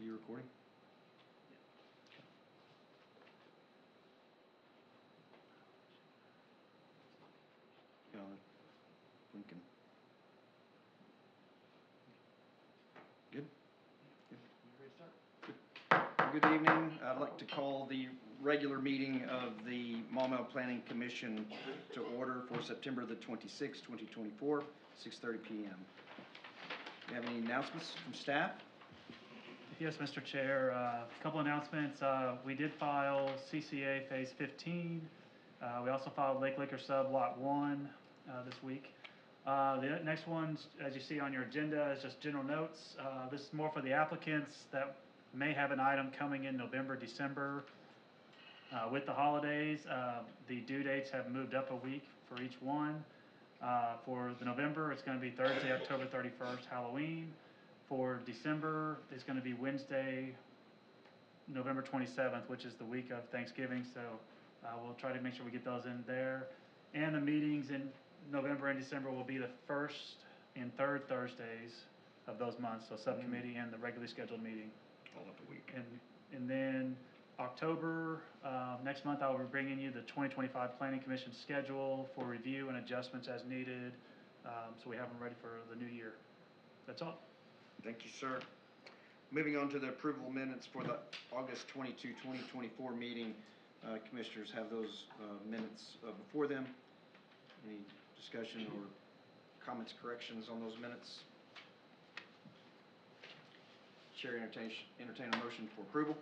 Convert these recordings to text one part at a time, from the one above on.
you recording? Yeah, we can. Good? Good. You ready to start? Good evening. I'd like to call the regular meeting of the Maumelle Planning Commission to order for September the 26th, 2024, 6:30 p.m. Do you have any announcements from staff? Yes, Mr. Chair. A couple announcements. We did file CCA Phase 15. We also filed Lake Liquor Sub Lot 1 this week. The next one, as you see on your agenda, is just general notes. This is more for the applicants that may have an item coming in November, December. With the holidays, the due dates have moved up a week for each one. For the November, it's going to be Thursday, October 31st, Halloween. For December, it's going to be Wednesday, November 27th, which is the week of Thanksgiving. So we'll try to make sure we get those in there. And the meetings in November and December will be the first and third Thursdays of those months. So subcommittee and the regularly scheduled meeting. All up a week. And then October, next month, I will be bringing you the 2025 Planning Commission schedule for review and adjustments as needed. So we have them ready for the new year. That's all. Thank you, sir. Moving on to the approval minutes for the August 22, 2024 meeting. Commissioners have those minutes before them. Any discussion or comments, corrections on those minutes? Chair entertain a motion for approval.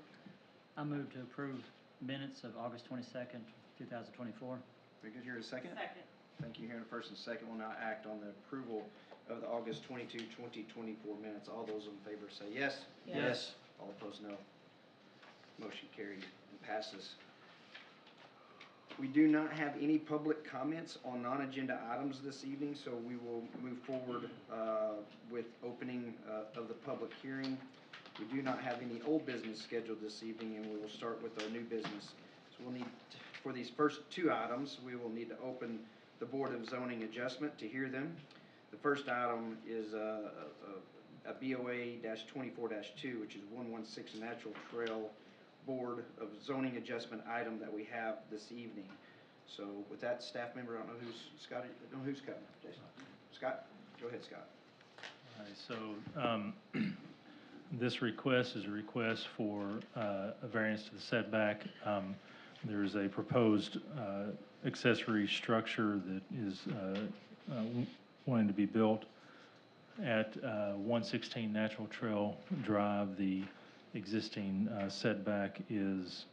I move to approve minutes of August 22nd, 2024. Very good. Here a second. Second. Thank you. Here in the first and second, we'll now act on the approval of the August 22, 2024 minutes. All those in favor say yes. Yes. All opposed, no. Motion carried and passes. We do not have any public comments on non-agenda items this evening, so we will move forward with opening of the public hearing. We do not have any old business scheduled this evening, and we will start with our new business. So we'll need, for these first two items, we will need to open the Board of Zoning Adjustment to hear them. The first item is a BOA-24-2, which is 116 Natural Trail Board of Zoning Adjustment item that we have this evening. So with that, staff member, I don't know who's Scott. I don't know who's Scott. Jason. Scott, go ahead, Scott. All right, so this request is a request for a variance to the setback. There is a proposed accessory structure that is wanting to be built at 116 Natural Trail Drive. The existing setback is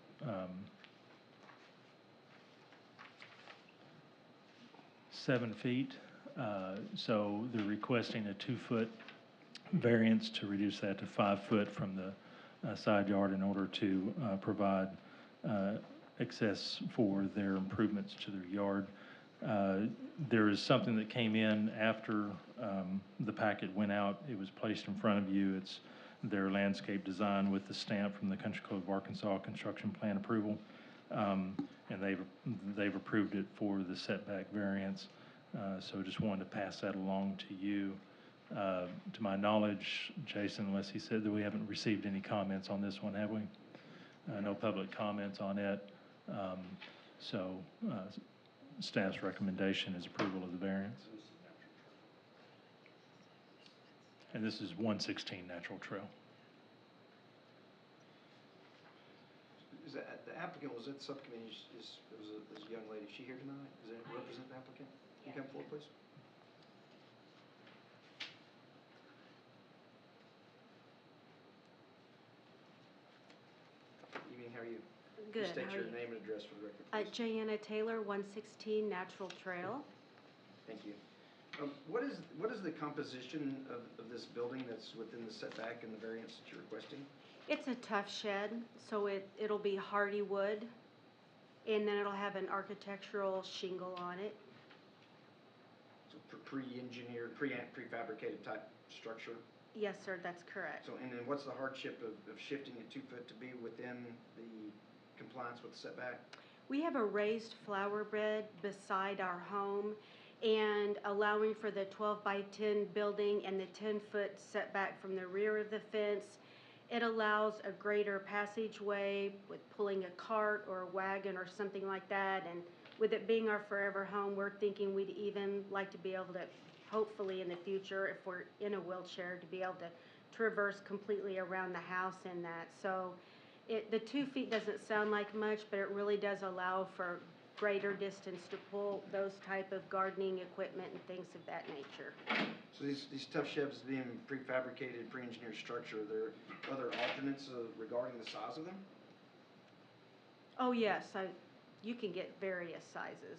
7 feet. So they're requesting a 2-foot variance to reduce that to 5 foot from the side yard in order to provide access for their improvements to their yard. There is something that came in after the packet went out. It was placed in front of you. It's their landscape design with the stamp from the Country Club of Arkansas construction plan approval. And they've approved it for the setback variance. So just wanted to pass that along to you. To my knowledge, Jason, unless he said that we haven't received any comments on this one, have we? No public comments on it. So staff's recommendation is approval of the variance. And this is 116 Natural Trail. Is that the applicant was at the subcommittee? Is a young lady? Is she here tonight? Does it represent the applicant? Can you come forward, please? Evening. How are you? Good. State How your are you? name and address for the record, please. Jayanna Taylor, 116 Natural Trail. Thank you. What is the composition of this building that's within the setback and the variance that you're requesting? It's a tough shed, so it'll be hardy wood, and then it'll have an architectural shingle on it. So pre-engineered, prefabricated type structure? Yes, sir, that's correct. So, and then what's the hardship of shifting it 2 foot to be within the compliance with the setback? We have a raised flower bed beside our home, and allowing for the 12 by 10 building and the 10-foot setback from the rear of the fence, It allows a greater passageway with pulling a cart or a wagon or something like that. And with it being our forever home, we're thinking we'd even like to be able to, hopefully in the future, if we're in a wheelchair, to be able to traverse completely around the house in that. So the 2 feet doesn't sound like much, but it really does allow for greater distance to pull those type of gardening equipment and things of that nature. So these tough sheds being prefabricated, pre-engineered structure, are there other alternates regarding the size of them? Oh, yes, you can get various sizes.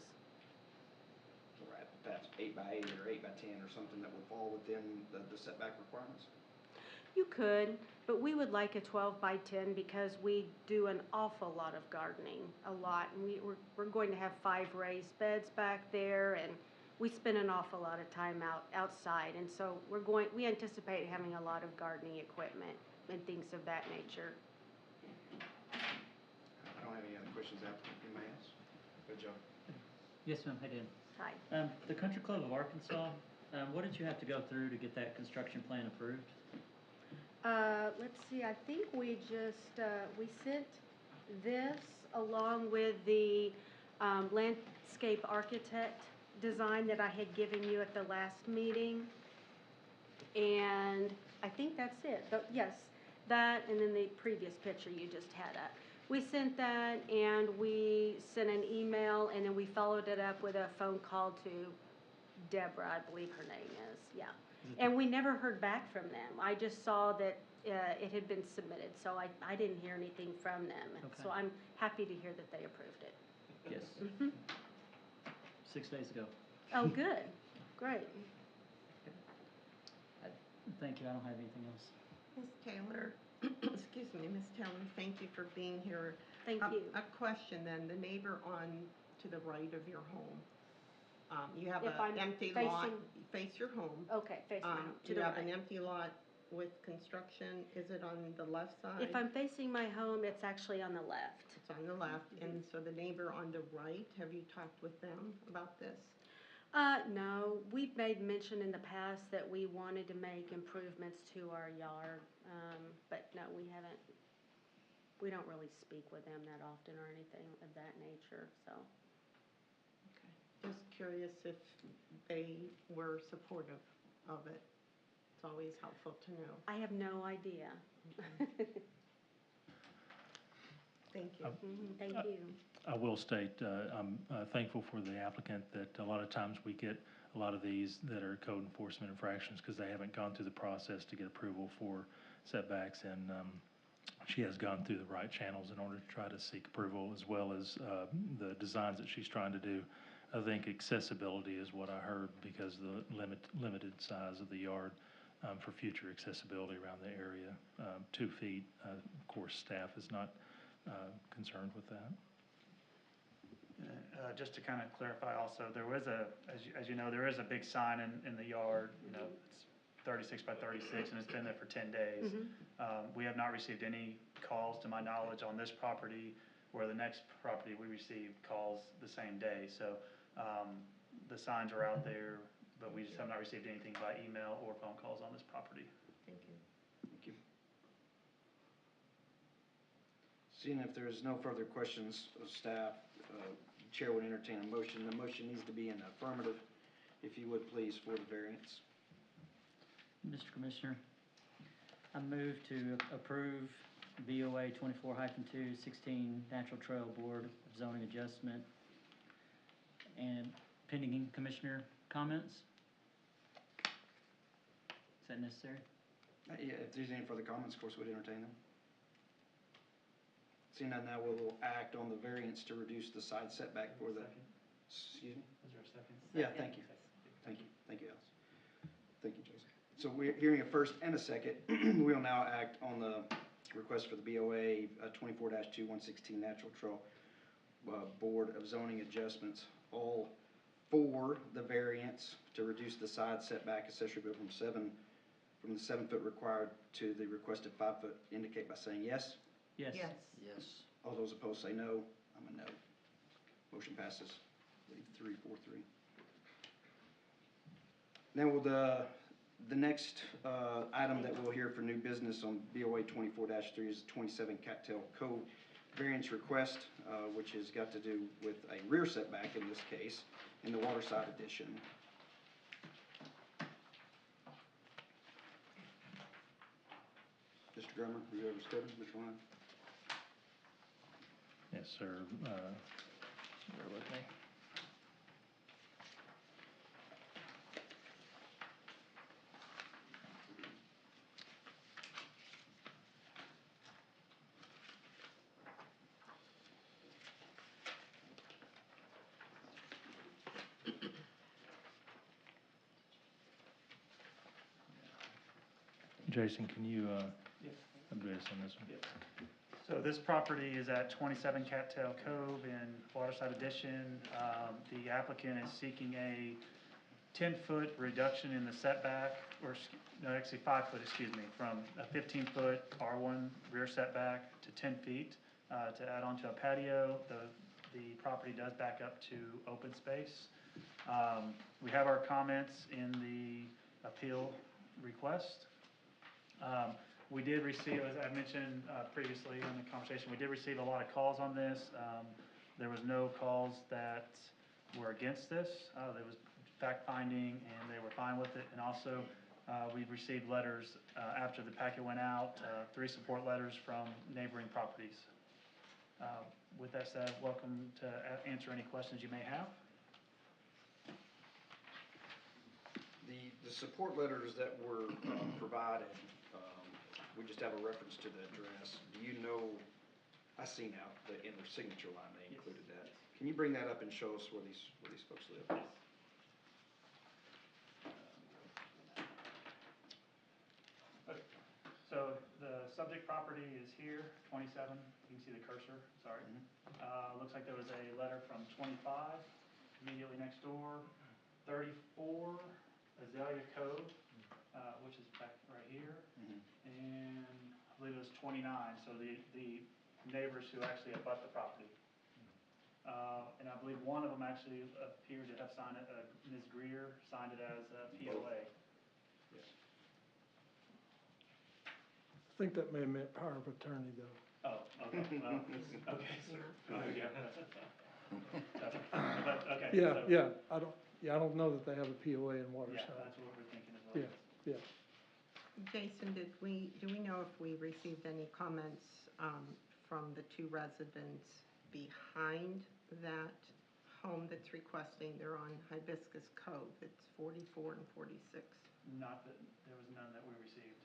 Right, perhaps 8x8 or 8x10 or something that would fall within the setback requirements? You could, but we would like a 12 by 10 because we do an awful lot of gardening, a lot. And we're going to have 5 raised beds back there, and we spend an awful lot of time outside. And so we anticipate having a lot of gardening equipment and things of that nature. I don't have any other questions applicant. Anybody else? Good job. Yes, ma'am, I did. Hi. The Country Club of Arkansas, what did you have to go through to get that construction plan approved? Let's see, I think we just, we sent this along with the landscape architect design that I had given you at the last meeting. And I think that's it. But yes, that and then the previous picture you just had up. We sent that and we sent an email and then we followed it up with a phone call to Deborah, I believe her name is, yeah. And we never heard back from them. I just saw that it had been submitted, so I didn't hear anything from them. Okay. So I'm happy to hear that they approved it. Yes, Mhm. 6 days ago. Oh, good, great. Thank you, I don't have anything else. Ms. Taylor, excuse me, Ms. Taylor, thank you for being here. Thank you. A question then, the neighbor on to the right of your home, you have If an I'm empty lot, facing- face your home. Okay, face my home, to You the have an right. empty lot with construction, is it on the left side? If I'm facing my home, it's actually on the left. It's on the left, and so the neighbor on the right, have you talked with them about this? No, we've made mention in the past that we wanted to make improvements to our yard, but no, we don't really speak with them that often or anything of that nature, so. Just curious if they were supportive of it. It's always helpful to know. I have no idea. Thank you. Thank you. I will state, I'm thankful for the applicant that a lot of times we get a lot of these that are code enforcement infractions because they haven't gone through the process to get approval for setbacks, and she has gone through the right channels in order to try to seek approval, as well as the designs that she's trying to do. I think accessibility is what I heard, because the limited size of the yard for future accessibility around the area. 2 feet, of course, staff is not concerned with that. Just to kind of clarify also, there was as you know, there is a big sign in the yard, you know, it's 36 by 36 and it's been there for 10 days. We have not received any calls to my knowledge on this property, where the next property we received calls the same day. So the signs are out there, but we just have not received anything by email or phone calls on this property. Thank you. Thank you. Seeing if there's no further questions of staff, Chair would entertain a motion. The motion needs to be in the affirmative, if you would please, for the variance. Mr. Commissioner, I move to approve BOA 24-2 16 Natural Trail Board of Zoning Adjustment, and pending commissioner comments. Is that necessary? Yeah, if there's any further comments, of course, we'd entertain them. Seeing that, now we'll act on the variance to reduce the side setback for the, excuse me? Is there a second? Yeah, thank you. Thank you, Alice. Thank you, Jason. So we're hearing a first and a second. We will now act on the request for the BOA 24-2-116 Natural Trail Board of Zoning Adjustments, all for the variance to reduce the side setback accessory building from the 7 foot required to the requested 5 foot, indicate by saying yes. Yes. Yes. Yes. All those opposed say no. I'm a no. Motion passes. 3-4-3. Now will the The next item that we'll hear for new business on BOA 24-3 is 27 Cattail Cove variance request, which has got to do with a rear setback in this case, in the waterside addition. Mr. Drummer, are you ever studied which one? Yes, sir. Bear with me. Jason, can you update us on this one? So this property is at 27 Cattail Cove in Waterside Addition. The applicant is seeking a 10-foot reduction in the setback, or, no, actually 5-foot, excuse me, from a 15-foot R1 rear setback to 10 feet to add on to a patio. The property does back up to open space. We have our comments in the appeal request. We did receive, as I mentioned previously in the conversation, we did receive a lot of calls on this. There was no calls that were against this. There was fact-finding, and they were fine with it. And also, we've received letters after the packet went out, 3 support letters from neighboring properties. With that said, welcome to answer any questions you may have. The support letters that were provided, we just have a reference to the address. Do you know, I see now that in their signature line they included that. Can you bring that up and show us where these folks live? Okay. So the subject property is here, 27. You can see the cursor, sorry. Looks like there was a letter from 25, immediately next door. 34, Azalea Cove, which is back right here. And I believe it was 29, so the neighbors who actually abut the property. And I believe one of them actually appeared to have signed it, Ms. Greer signed it as a POA. Yes. I think that may have meant power of attorney, though. Oh, okay, well, okay. Oh, yeah. But, okay. So, I don't know that they have a POA in yeah, Waterside. that's what we're thinking as well. Yeah. Jason, do we know if we received any comments from the 2 residents behind that home that's requesting? They're on Hibiscus Cove. It's 44 and 46. Not that, there was none that we received.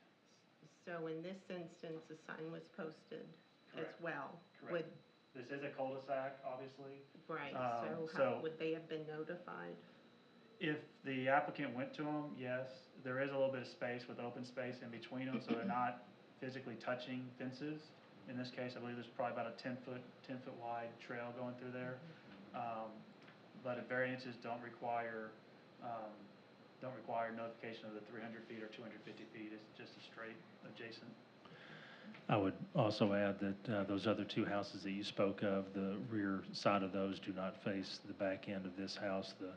So in this instance, a sign was posted as Correct. well. Correct. This is a cul-de-sac, obviously. Right, So- how would they have been notified? If the applicant went to them, yes, there is a little bit of space with open space in between them, so they're not physically touching fences. In this case, I believe there's probably about a 10-foot wide trail going through there. But if variances don't require notification of the 300 feet or 250 feet, it's just a straight adjacent. I would also add that those other 2 houses that you spoke of, the rear side of those do not face the back end of this house. The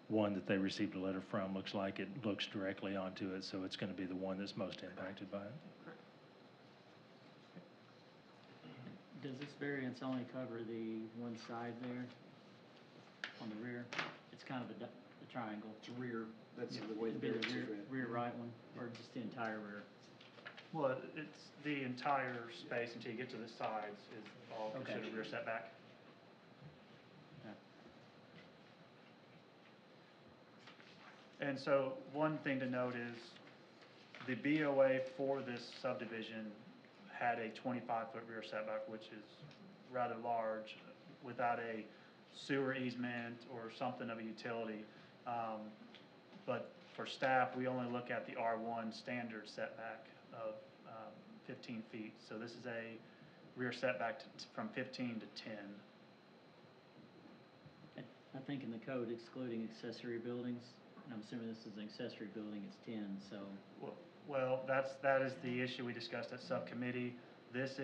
one that they received a letter from looks like it looks directly onto it, so it's going to be the one that's most impacted by it. Does this variance only cover the one side there on the rear? It's kind of a triangle. It's rear, that's the way the It'd be variance the is read. rear right one, or just the entire rear? Well, it's the entire space until you get to the sides is all Okay. considered rear setback. And so one thing to note is the BOA for this subdivision had a 25-foot rear setback, which is rather large, without a sewer easement or something of a utility. But for staff, we only look at the R1 standard setback of 15 feet. So this is a rear setback from 15 to 10. I think in the code excluding accessory buildings, and I'm assuming this is an accessory building, it's 10, so. Well, that is the issue we discussed at subcommittee. This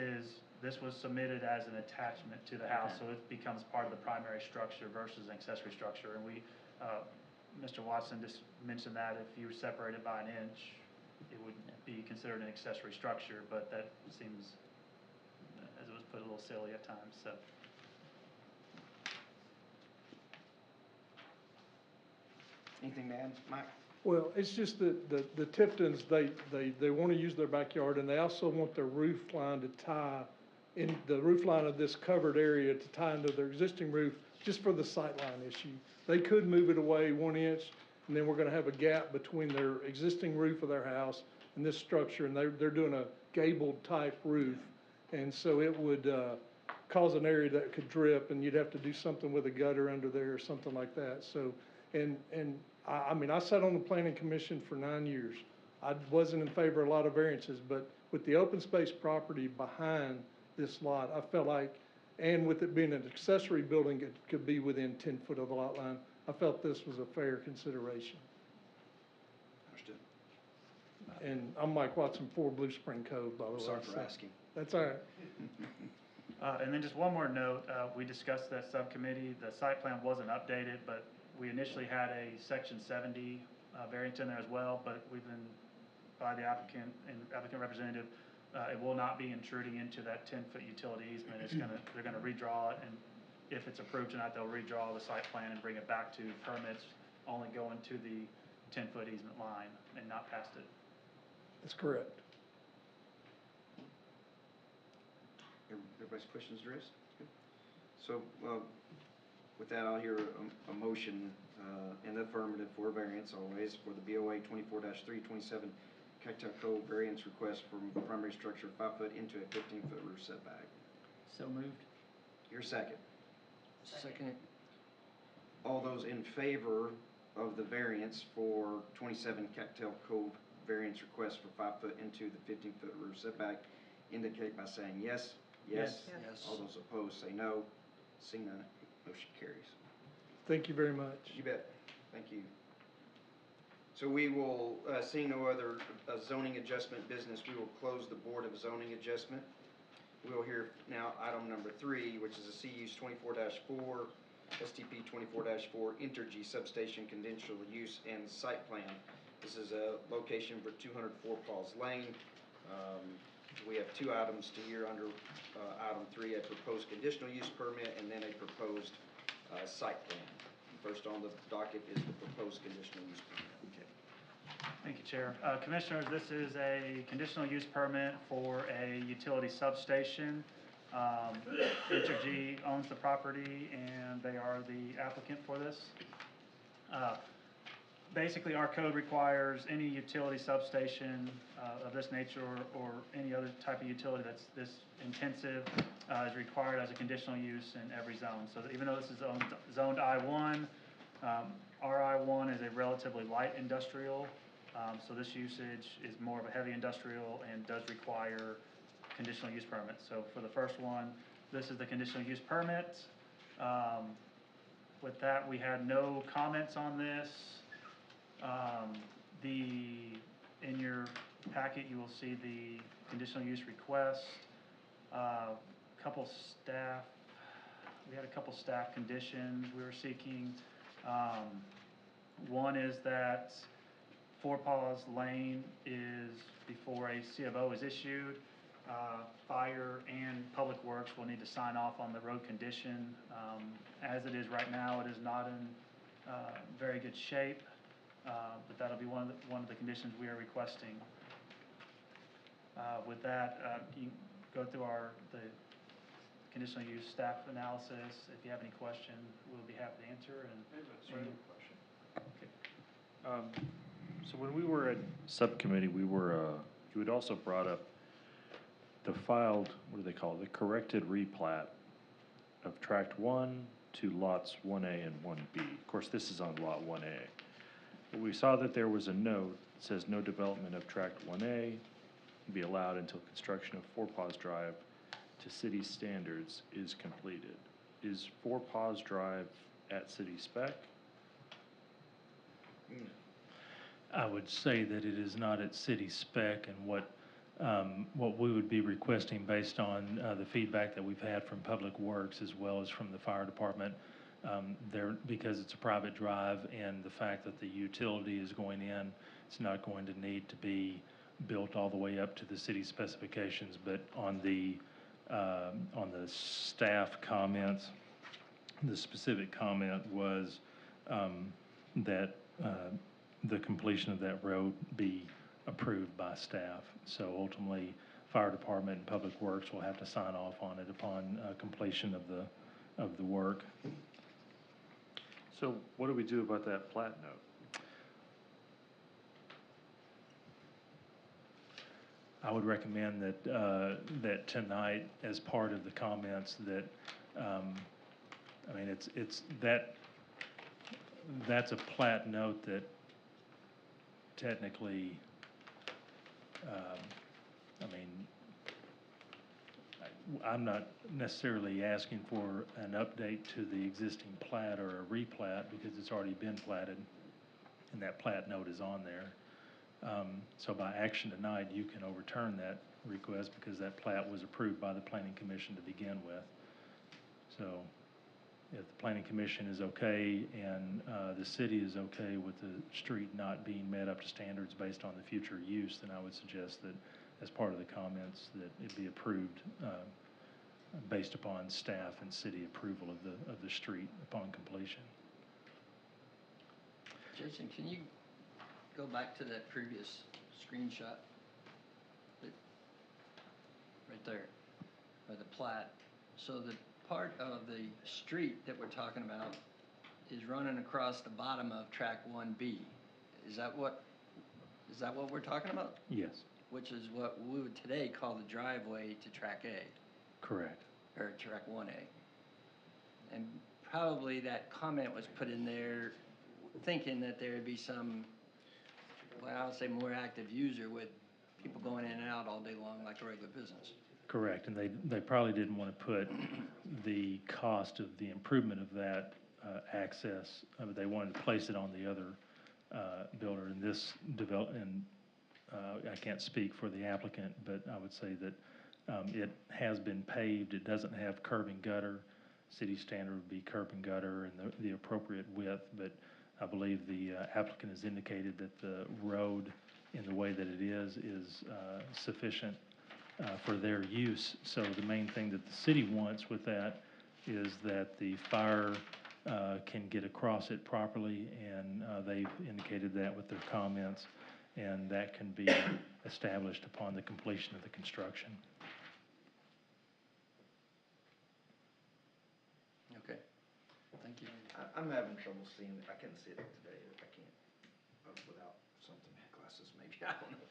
was submitted as an attachment to the house, so it becomes part of the primary structure versus an accessory structure. And Mr. Watson just mentioned that if you separate it by an inch, it would be considered an accessory structure, but that seems, as it was put, a little silly at times, so. Anything to add, Mike? Well, it's just that the Tiptons, they want to use their backyard, and they also want their roof line to tie in, the roof line of this covered area to tie into their existing roof, just for the sightline issue. They could move it away 1 inch, and then we're gonna have a gap between their existing roof of their house and this structure, and they're doing a gabled type roof. And so it would, cause an area that could drip, and you'd have to do something with a gutter under there or something like that. So, and I mean, I sat on the planning commission for 9 years. I wasn't in favor of a lot of variances, but with the open space property behind this lot, I felt like, and with it being an accessory building, it could be within 10 foot of the lot line, I felt this was a fair consideration. Understood. And I'm Mike Watson, 4 Blue Spring Cove, by the way. Sorry for so asking. That's all right. And then just one more note, we discussed that subcommittee, the site plan wasn't updated, but we initially had a section 70 variance in there as well, but we've been, by the applicant and applicant representative, it will not be intruding into that 10-foot utility easement. It's gonna, they're gonna redraw it, and if it's approved tonight, they'll redraw the site plan and bring it back to permits, only going to the 10-foot easement line and not past it. That's correct. Everybody's questions addressed? Good. So, with that, I'll hear a motion in the affirmative for variance always for the BOA 24-327 Cactus Cove variance request from primary structure 5 foot into a 15-foot roof setback. So moved. Your second. Second. All those in favor of the variance for 27 Cactus Cove variance request for 5 foot into the 15-foot roof setback indicate by saying yes. Yes. Yes. All those opposed say no. Seeing none, motion carries. Thank you very much. You bet. Thank you. So we will, seeing no other zoning adjustment business, we will close the Board of Zoning Adjustment. We will hear now item number 3, which is a CU's 24-4, STP 24-4, Entergy Substation Conditional Use and Site Plan. This is a location for 204 Paul's Lane. We have 2 items to hear under item 3, a proposed conditional use permit and then a proposed site plan. First on the docket is the proposed conditional use permit. Thank you, Chair. Commissioners, this is a conditional use permit for a utility substation. Entergy owns the property and they are the applicant for this. Basically, our code requires any utility substation of this nature or any other type of utility that's this intensive is required as a conditional use in every zone. So even though this is zoned I-1, our I-1 is a relatively light industrial, so this usage is more of a heavy industrial and does require conditional use permits. So for the first one, this is the conditional use permit. With that, we had no comments on this. In your packet, you will see the conditional use request. We had a couple staff conditions we were seeking. One is that 4 Paws Lane is before a C of O is issued. Fire and Public Works will need to sign off on the road condition. As it is right now, it is not in very good shape. But that'll be one of the conditions we are requesting. With that, you can go through the conditional use staff analysis. If you have any question, we'll be happy to answer. So when we were at subcommittee, you had also brought up the filed, what do they call it, the corrected replat of tract 1 to lots 1A and 1B. Of course, this is on lot 1A. But we saw that there was a note that says no development of tract 1A can be allowed until construction of 4 Paws Drive to city standards is completed. Is 4 Paws Drive at city spec? I would say that it is not at city spec, and what we would be requesting based on the feedback that we've had from Public Works as well as from the fire department, There, because it's a private drive and the fact that the utility is going in, it's not going to need to be built all the way up to the city specifications, but on the staff comments, the specific comment was, that, the completion of that road be approved by staff. So ultimately, fire department and public works will have to sign off on it upon, completion of the work. So what do we do about that plat note? I would recommend that, that tonight, as part of the comments, that, I mean, that's a plat note that technically, I mean, I'm not necessarily asking for an update to the existing plat or a replat because it's already been platted and that plat note is on there. So by action tonight, you can overturn that request because that plat was approved by the planning commission to begin with. So if the planning commission is okay and the city is okay with the street not being met up to standards based on the future use, then I would suggest that as part of the comments that it be approved based upon staff and city approval of the street upon completion. Jason, can you go back to that previous screenshot? Right there, or the plat. So the part of the street that we're talking about is running across the bottom of track 1B. Is that what we're talking about? Yes, Which is what we would today call the driveway to track A, correct. or track 1A. And probably that comment was put in there thinking that there would be some, well, I'll say more active user with people going in and out all day long like a regular business. Correct, and they probably didn't want to put the cost of the improvement of that access, but they wanted to place it on the other builder. In this I can't speak for the applicant, but I would say that it has been paved. It doesn't have curb and gutter. City standard would be curb and gutter and the appropriate width, but I believe the applicant has indicated that the road in the way that it is sufficient for their use. So the main thing that the city wants with that is that the fire can get across it properly, and they've indicated that with their comments, and that can be established upon the completion of the construction. Okay, thank you. I'm having trouble seeing it. I couldn't see it today. I can't, without something, glasses maybe, I don't know.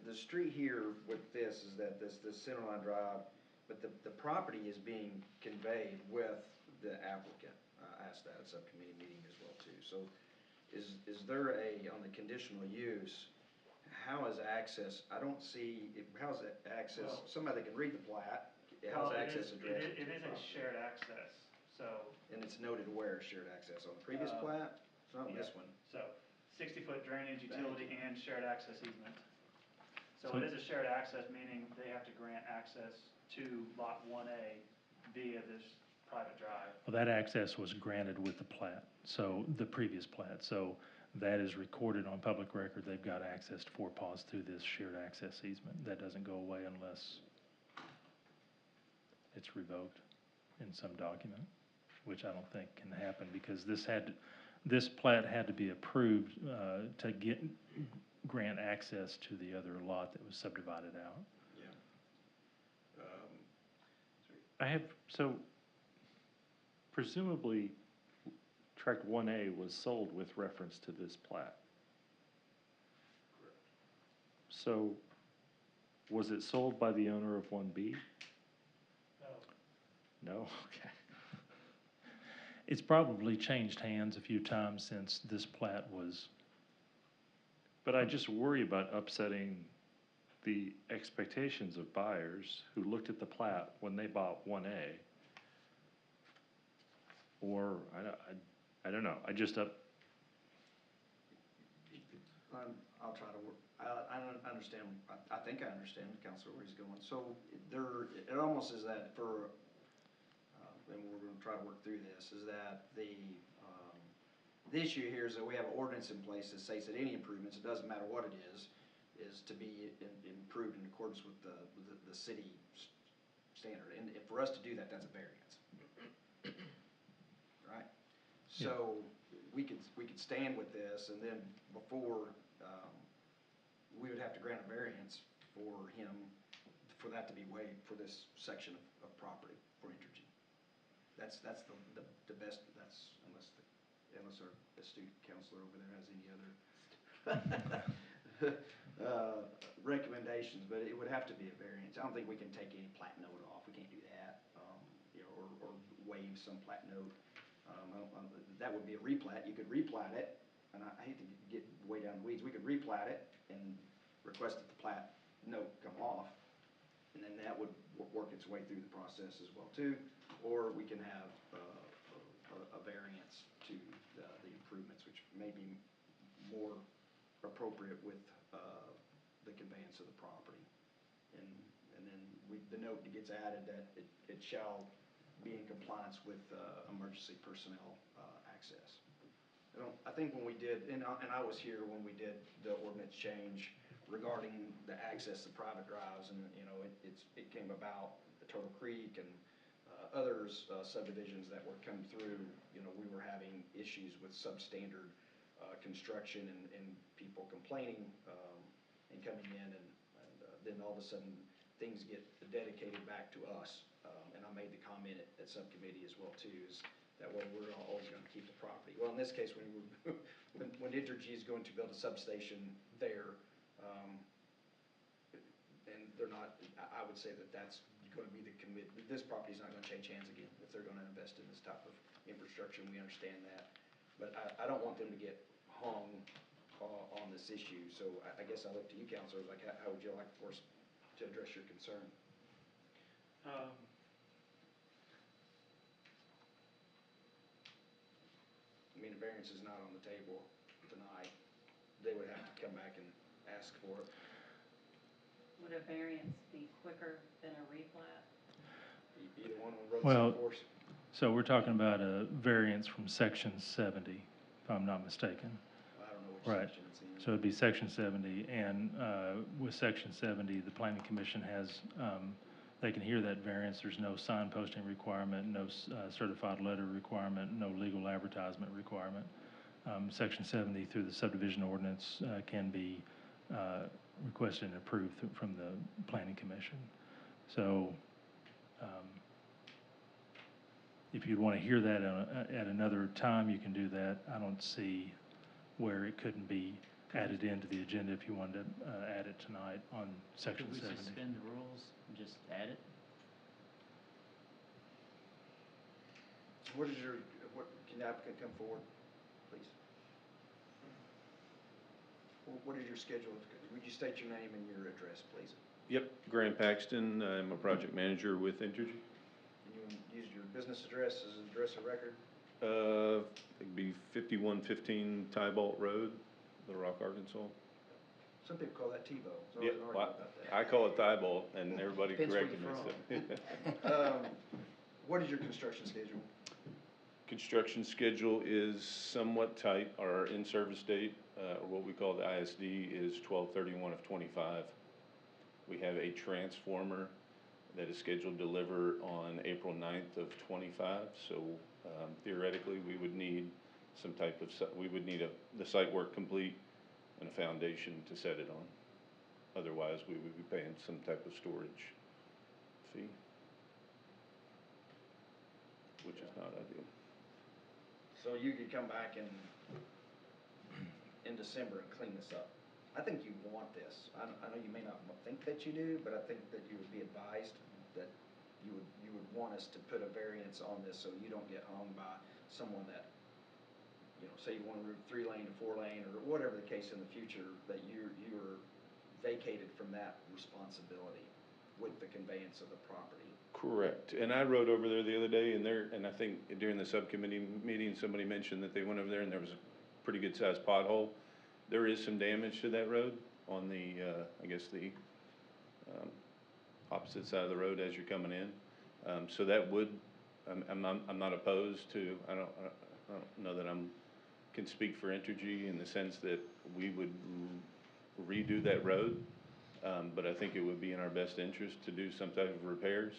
The street here with this is that this Centerline Drive, but the property is being conveyed with the applicant. I asked that at subcommittee meeting as well too. So is there on the conditional use, how is access, I don't see, how's that access, somebody that can read the plat, how's access addressed? It is a shared access, so. And it's noted where shared access, on the previous plat? It's not on this one. So 60-foot drainage, utility, and shared access easement. So it is a shared access, meaning they have to grant access to lot 1A via this private drive. Well, that access was granted with the plat, so the previous plat. So that is recorded on public record. They've got access to Four Paws through this shared access easement. That doesn't go away unless it's revoked in some document, which I don't think can happen because this plat had to be approved to grant access to the other lot that was subdivided out. Yeah. So presumably, tract 1A was sold with reference to this plat. So was it sold by the owner of 1B? No? Okay. It's probably changed hands a few times since this plat was. But I just worry about upsetting the expectations of buyers who looked at the plat when they bought 1A. Or, I don't know, I just, I'll try to work, I don't understand, I think I understand, Counselor, where he's going. So it almost is that for and we're gonna try to work through this, is that the issue here is that we have an ordinance in place that states that any improvements, it doesn't matter what it is to be improved in accordance with the city standard. And if for us to do that, that's a variance. Right? So we could stand with this, and then before, we would have to grant a variance for him, for that to be waived for this section of property for Entergy. That's the best, unless our astute counselor over there has any other recommendations, but it would have to be a variance. I don't think we can take any plat note off, we can't do that, you know, or waive some plat note. That would be a replat, you could replat it, and I hate to get way down the weeds, we could replat it and request that the plat note come off, and then that would work its way through the process as well too, or we can have a variance to the improvements, which may be more appropriate with the conveyance of the property. And then the note that gets added that it shall be in compliance with emergency personnel access. I think when we did, and I was here when we did the ordinance change regarding the access to private drives, and you know, it came about the Turtle Creek and others subdivisions that were coming through. You know, we were having issues with substandard construction and people complaining and coming in, and then all of a sudden things get dedicated back to us. And I made the comment at subcommittee as well too, is that way we're always going to keep the property. Well, in this case, when Entergy is going to build a substation there, and they're not, I would say that that's going to be the commit. This property's not going to change hands again if they're going to invest in this type of infrastructure, and we understand that. But I don't want them to get hung on this issue. So I guess I look to you, counselors, like how would you like for us to address your concern? I mean, a variance is not on the table tonight. They would have to come back and ask for it. Would a variance be quicker than a replat? Either one on road Well, course. So we're talking about a variance from section 70, if I'm not mistaken. I don't know which Right. section it's in. So it'd be section 70, and with section 70, the planning commission has, they can hear that variance. There's no sign posting requirement, no certified letter requirement, no legal advertisement requirement. Section 70 through the subdivision ordinance can be requested and approved from the planning commission. So if you'd want to hear that at another time, you can do that. I don't see where it couldn't be added into the agenda if you wanted to add it tonight on section Could we 70. suspend the rules and just add it? What can the applicant come forward, please? What is your schedule? Would you state your name and your address, please? Yep, Graham Paxton, I'm a project manager with Entergy. And you use your business address as an address of record? It'd be 5115 Tybalt Road, Little Rock, Arkansas. Some people call that Tebow. There's Yeah, always an well, argument about that. I call it Tybalt, and everybody Depends where corrected me. you're So. What is your construction schedule? Construction schedule is somewhat tight. Our in-service date, or what we call the ISD, is 12/31 of '25. We have a transformer that is scheduled to deliver on April 9th of '25. So theoretically, we would need some type of, we would need the site work complete and a foundation to set it on. Otherwise, we would be paying some type of storage fee, which is not ideal. So you could come back in December and clean this up. I think you want this. I know you may not think that you do, but I think that you would be advised that you would want us to put a variance on this so you don't get hung by someone that, you know, say you want to move 3-lane to 4-lane or whatever the case in the future, that you're vacated from that responsibility with the conveyance of the property. Correct. And I rode over there the other day, and I think during the subcommittee meeting, somebody mentioned that they went over there and there was a pretty good sized pothole. There is some damage to that road on the, I guess the opposite side of the road as you're coming in. So that would I'm not opposed to, I don't know that can speak for Entergy in the sense that we would redo that road. But I think it would be in our best interest to do some type of repairs.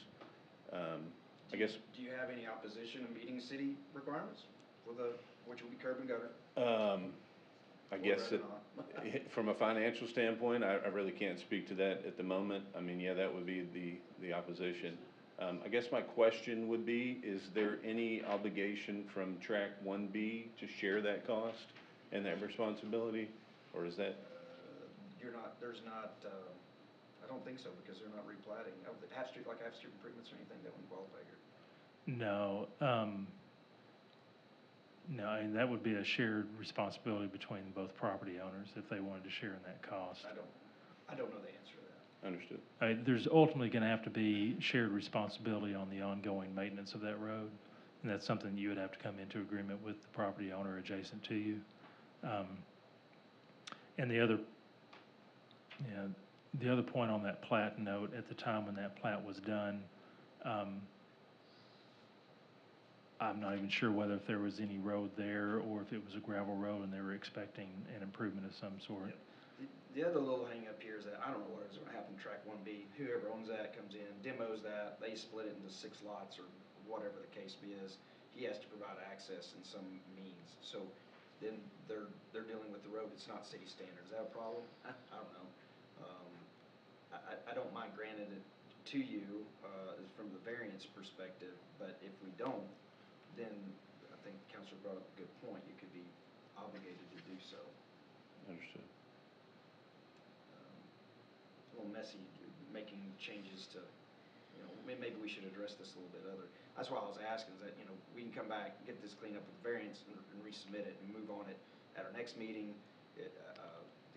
I guess, Do you have any opposition in meeting city requirements for which will be curb and gutter? I Or guess rather that, not? from a financial standpoint, I really can't speak to that at the moment. I mean, yeah, that would be the opposition. I guess my question would be, is there any obligation from track 1B to share that cost and that responsibility? Or is that, There's not, I don't think so, because they're not replatting of the half-street, like half-street improvements or anything that would qualify here. No, no, I mean, that would be a shared responsibility between both property owners if they wanted to share in that cost. I don't know the answer to that. understood? I mean, there's ultimately gonna have to be shared responsibility on the ongoing maintenance of that road. And that's something you would have to come into agreement with the property owner adjacent to you. And the other point on that plat note, at the time when that plat was done, I'm not even sure whether if there was any road there or if it was a gravel road and they were expecting an improvement of some sort. The other little hang up here is that I don't know what is gonna happen to track 1B. Whoever owns that comes in, demos that, they split it into 6 lots or whatever the case is. He has to provide access in some means. So then they're dealing with the road, it's not city standards. Is that a problem? I don't know. I don't mind granting it to you, from the variance perspective, but if we don't, then I think Counselor brought up a good point. You could be obligated to do so. Understood. It's a little messy making changes to, maybe we should address this a little bit other. That's why I was asking, is that, we can come back, get this cleaned up with variance and resubmit it and move on it at our next meeting. The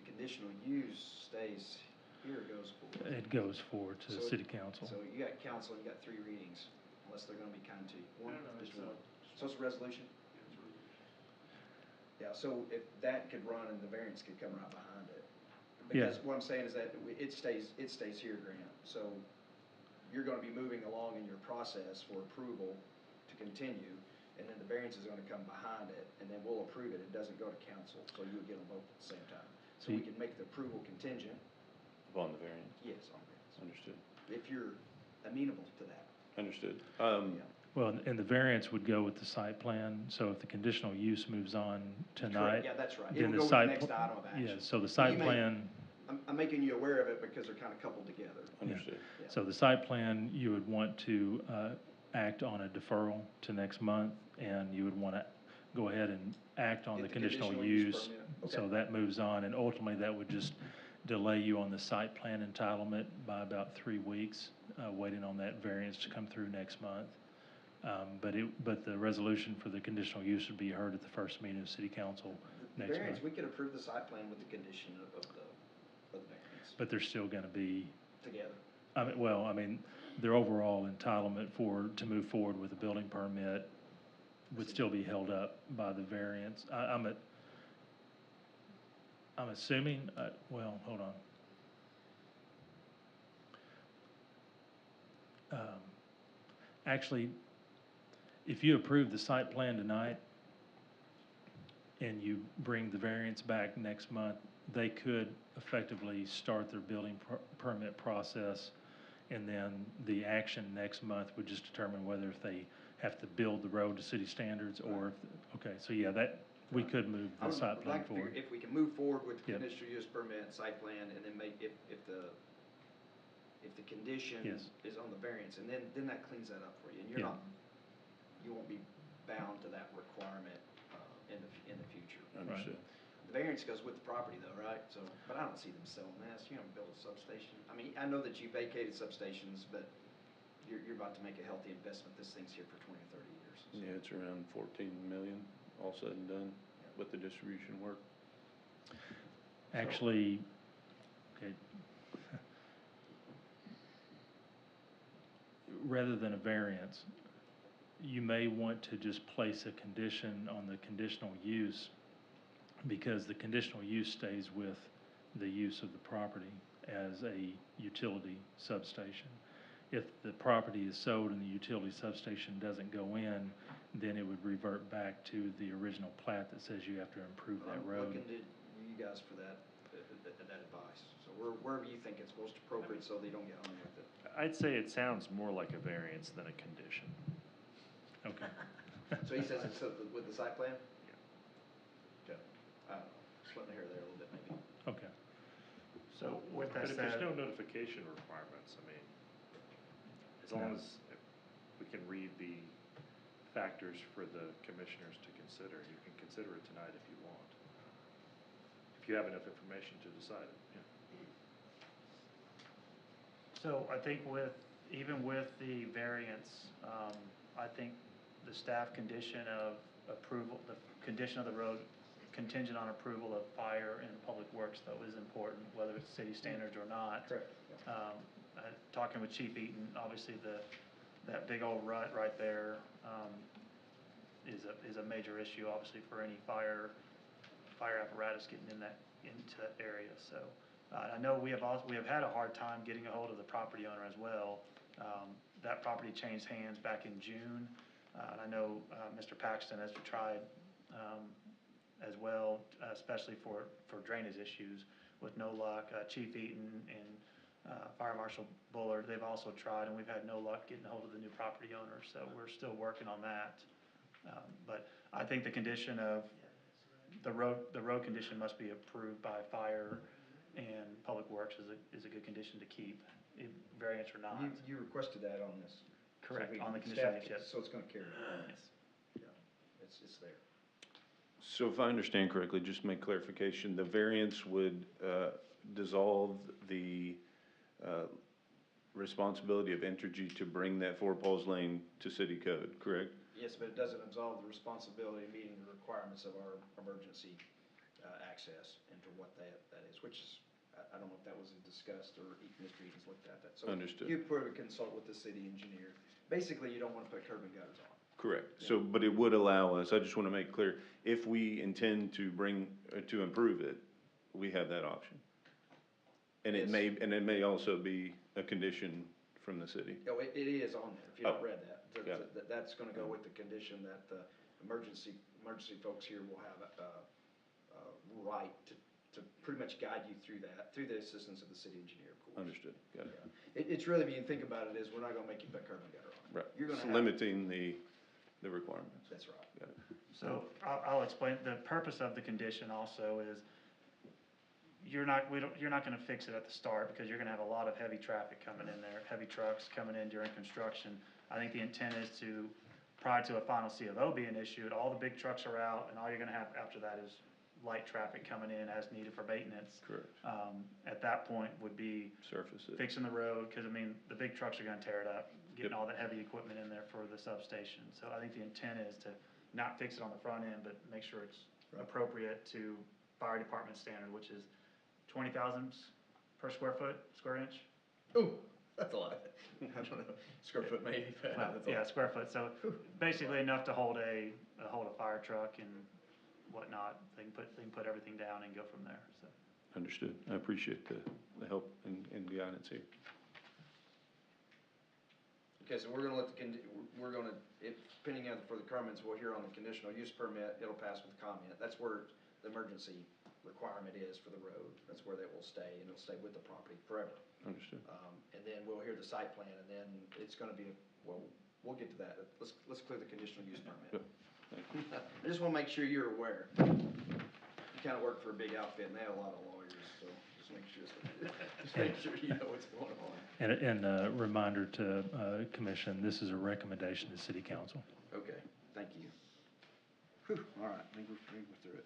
conditional use stays here, it goes forward. It goes forward to the So- city council. So you got council, you got 3 readings, unless they're gonna be kind to you. One, just one. So it's a resolution? Yeah, so if that could run and the variance could come right behind it. Because what I'm saying is that it stays here, Grant. So you're gonna be moving along in your process for approval to continue, and then the variance is gonna come behind it, and then we'll approve it. It doesn't go to council, so you would get them both at the same time. So we can make the approval contingent, Upon the variance, yes, on variance, understood, if you're amenable to that. understood. Yeah. Well, and the variance would go with the site plan, so if the conditional use moves on tonight. Yeah, that's right. then It'll the go with the site next pl- item of action. Yeah, so the You site may- plan, I'm making you aware of it because they're kind of coupled together. Understood. Yeah. so the site plan, you would want to, act on a deferral to next month, and you would wanna go ahead and act on Get the the conditional conditional use use. permit. So Okay. that moves on, and ultimately, that would just delay you on the site plan entitlement by about 3 weeks, waiting on that variance to come through next month. But the resolution for the conditional use would be heard at the first meeting of city council The next variance, month. we could approve the site plan with the condition of the variance But there's still gonna be, together. I mean, their overall entitlement to move forward with a building permit would still be held up by the variance. I'm assuming, well, hold on. Actually, if you approve the site plan tonight and you bring the variance back next month, they could effectively start their building permit process. And then the action next month would just determine whether if they have to build the road to city standards or okay, so yeah, we could move I the would site plan like to figure forward. if we can move forward with the Yep. conditional use permit, site plan, and then if the condition Yes. is on the variance, and then that cleans that up for you, and Yeah. you won't be bound to that requirement, in the future. Understood. The variance goes with the property though, right? So, but I don't see them selling this. You're gonna build a substation. I mean, I know that you vacated substations, but you're about to make a healthy investment. This thing's here for 20, 30 years. So- Yeah, it's around 14 million, all said and done, with the distribution work. Actually, okay. Rather than a variance, you may want to just place a condition on the conditional use because the conditional use stays with the use of the property as a utility substation. if the property is sold and the utility substation doesn't go in, then it would revert back to the original plat that says you have to improve that I'm road. looking to you guys for that advice. So wherever you think it's most appropriate so they don't get hung with it. I'd say it sounds more like a variance than a condition. Okay. So he says it's with the site plan? Okay. I don't know, splitting the hair there a little bit maybe. Okay. So with that But if there's said, no notification requirements, I mean, as long as we can read the factors for the commissioners to consider, you can consider it tonight if you want. If you have enough information to decide it, yeah. so I think even with the variance, I think the staff condition of approval, the condition of the road contingent on approval of fire and public works, though, is important, whether it's city standards or not. Correct. Talking with Chief Eaton, obviously that big old rut right there, is a major issue, obviously, for any fire apparatus getting into that area, so. I know we have had a hard time getting a hold of the property owner as well. That property changed hands back in June. And I know, Mr. Paxton has tried, as well, especially for drainage issues with no luck. Chief Eaton and, Fire Marshal Bullard, they've also tried, and we've had no luck getting a hold of the new property owner, so we're still working on that. But I think the condition of, the road condition must be approved by fire and public works is a good condition to keep, variance or not. You requested that on this. Correct, So on the staff- condition, yes. So it's gonna carry. Yes. Yeah, it's there. So if I understand correctly, just to make clarification, the variance would dissolve the responsibility of Entergy to bring that Four Falls Lane to city code, correct? Yes, but it doesn't absolve the responsibility of meeting the requirements of our emergency access into what that is, which is, I don't know if that was discussed or Mr. Eaton's looked at that. So Understood. you probably consult with the city engineer. Basically, you don't want to put curb and gutters on. Correct. So, but it would allow us, I just want to make clear, if we intend to to improve it, we have that option. And it may also be a condition from the city. Oh, it is on there, if you haven't read that. Got it. That's gonna go with the condition that the emergency folks here will have a right to pretty much guide you through that, through the assistance of the city engineer, of course. Understood. Got it. It's really, when you think about it, is we're not gonna make you put curb and gutter on it. Right. You're gonna It's have- limiting the requirements. That's right. Got it. So I'll explain, the purpose of the condition also is, you're not gonna fix it at the start, because you're gonna have a lot of heavy traffic coming in there, heavy trucks coming in during construction. I think the intent is to, prior to a final COO being issued, all the big trucks are out, and all you're gonna have after that is light traffic coming in as needed for maintenance. Correct. At that point would be Surface it. fixing the road, because I mean, the big trucks are gonna tear it up, getting Yep. all that heavy equipment in there for the substation. So I think the intent is to not fix it on the front end, but make sure it's appropriate to fire department standard, which is 20 thousandths per square inch? Ooh, that's a lot. I don't know, square foot maybe, but Well, that's a yeah, lot. square foot, so basically enough to hold a fire truck and whatnot. They can put everything down and go from there, so. Understood. I appreciate the help and guidance here. Okay, so we're gonna let depending on for the comments, we'll hear on the conditional use permit, it'll pass with comment. That's where the emergency requirement is for the road. That's where they will stay, and it'll stay with the property forever. Understood. And then we'll hear the site plan, and then it's gonna be, we'll get to that. Let's clear the conditional use permit. Yep. I just wanna make sure you're aware. You kinda work for a big outfit, and they have a lot of lawyers, so just make sure you know what's going on. And a reminder to commission, this is a recommendation to city council. Okay, thank you. Whew, all right, I think we're through it.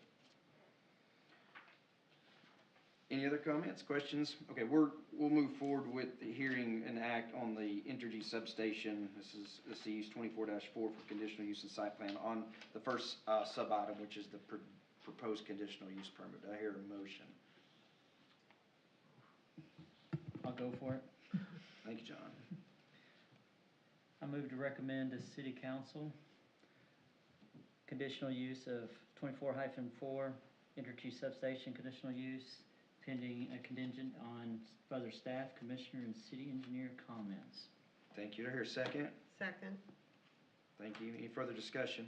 Any other comments, questions? Okay, we'll move forward with the hearing and act on the Entergy substation. This is use 24-4 for conditional use and site plan on the first sub-item, which is the proposed conditional use permit. Do I hear a motion? I'll go for it. Thank you, John. I move to recommend to city council conditional use of 24-4 Entergy substation conditional use pending a contingent on further staff, commissioner, and city engineer comments. Thank you. Do I hear a second? Second. Thank you. Any further discussion?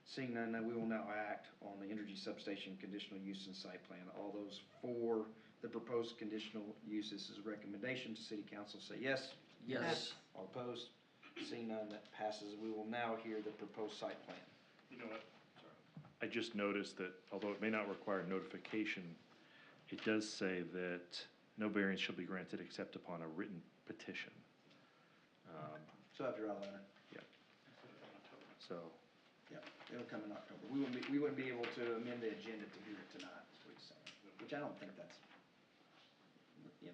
Seeing none, we will now act on the energy substation conditional use and site plan. All those for the proposed conditional uses as a recommendation to city council say yes. Yes. All opposed? Seeing none, that passes. We will now hear the proposed site plan. You know what? I just noticed that although it may not require notification, it does say that no variance shall be granted except upon a written petition. So after our letter. So, Yeah, it'll come in October. We wouldn't be able to amend the agenda to hear it tonight, is what he's saying, which I don't think that's,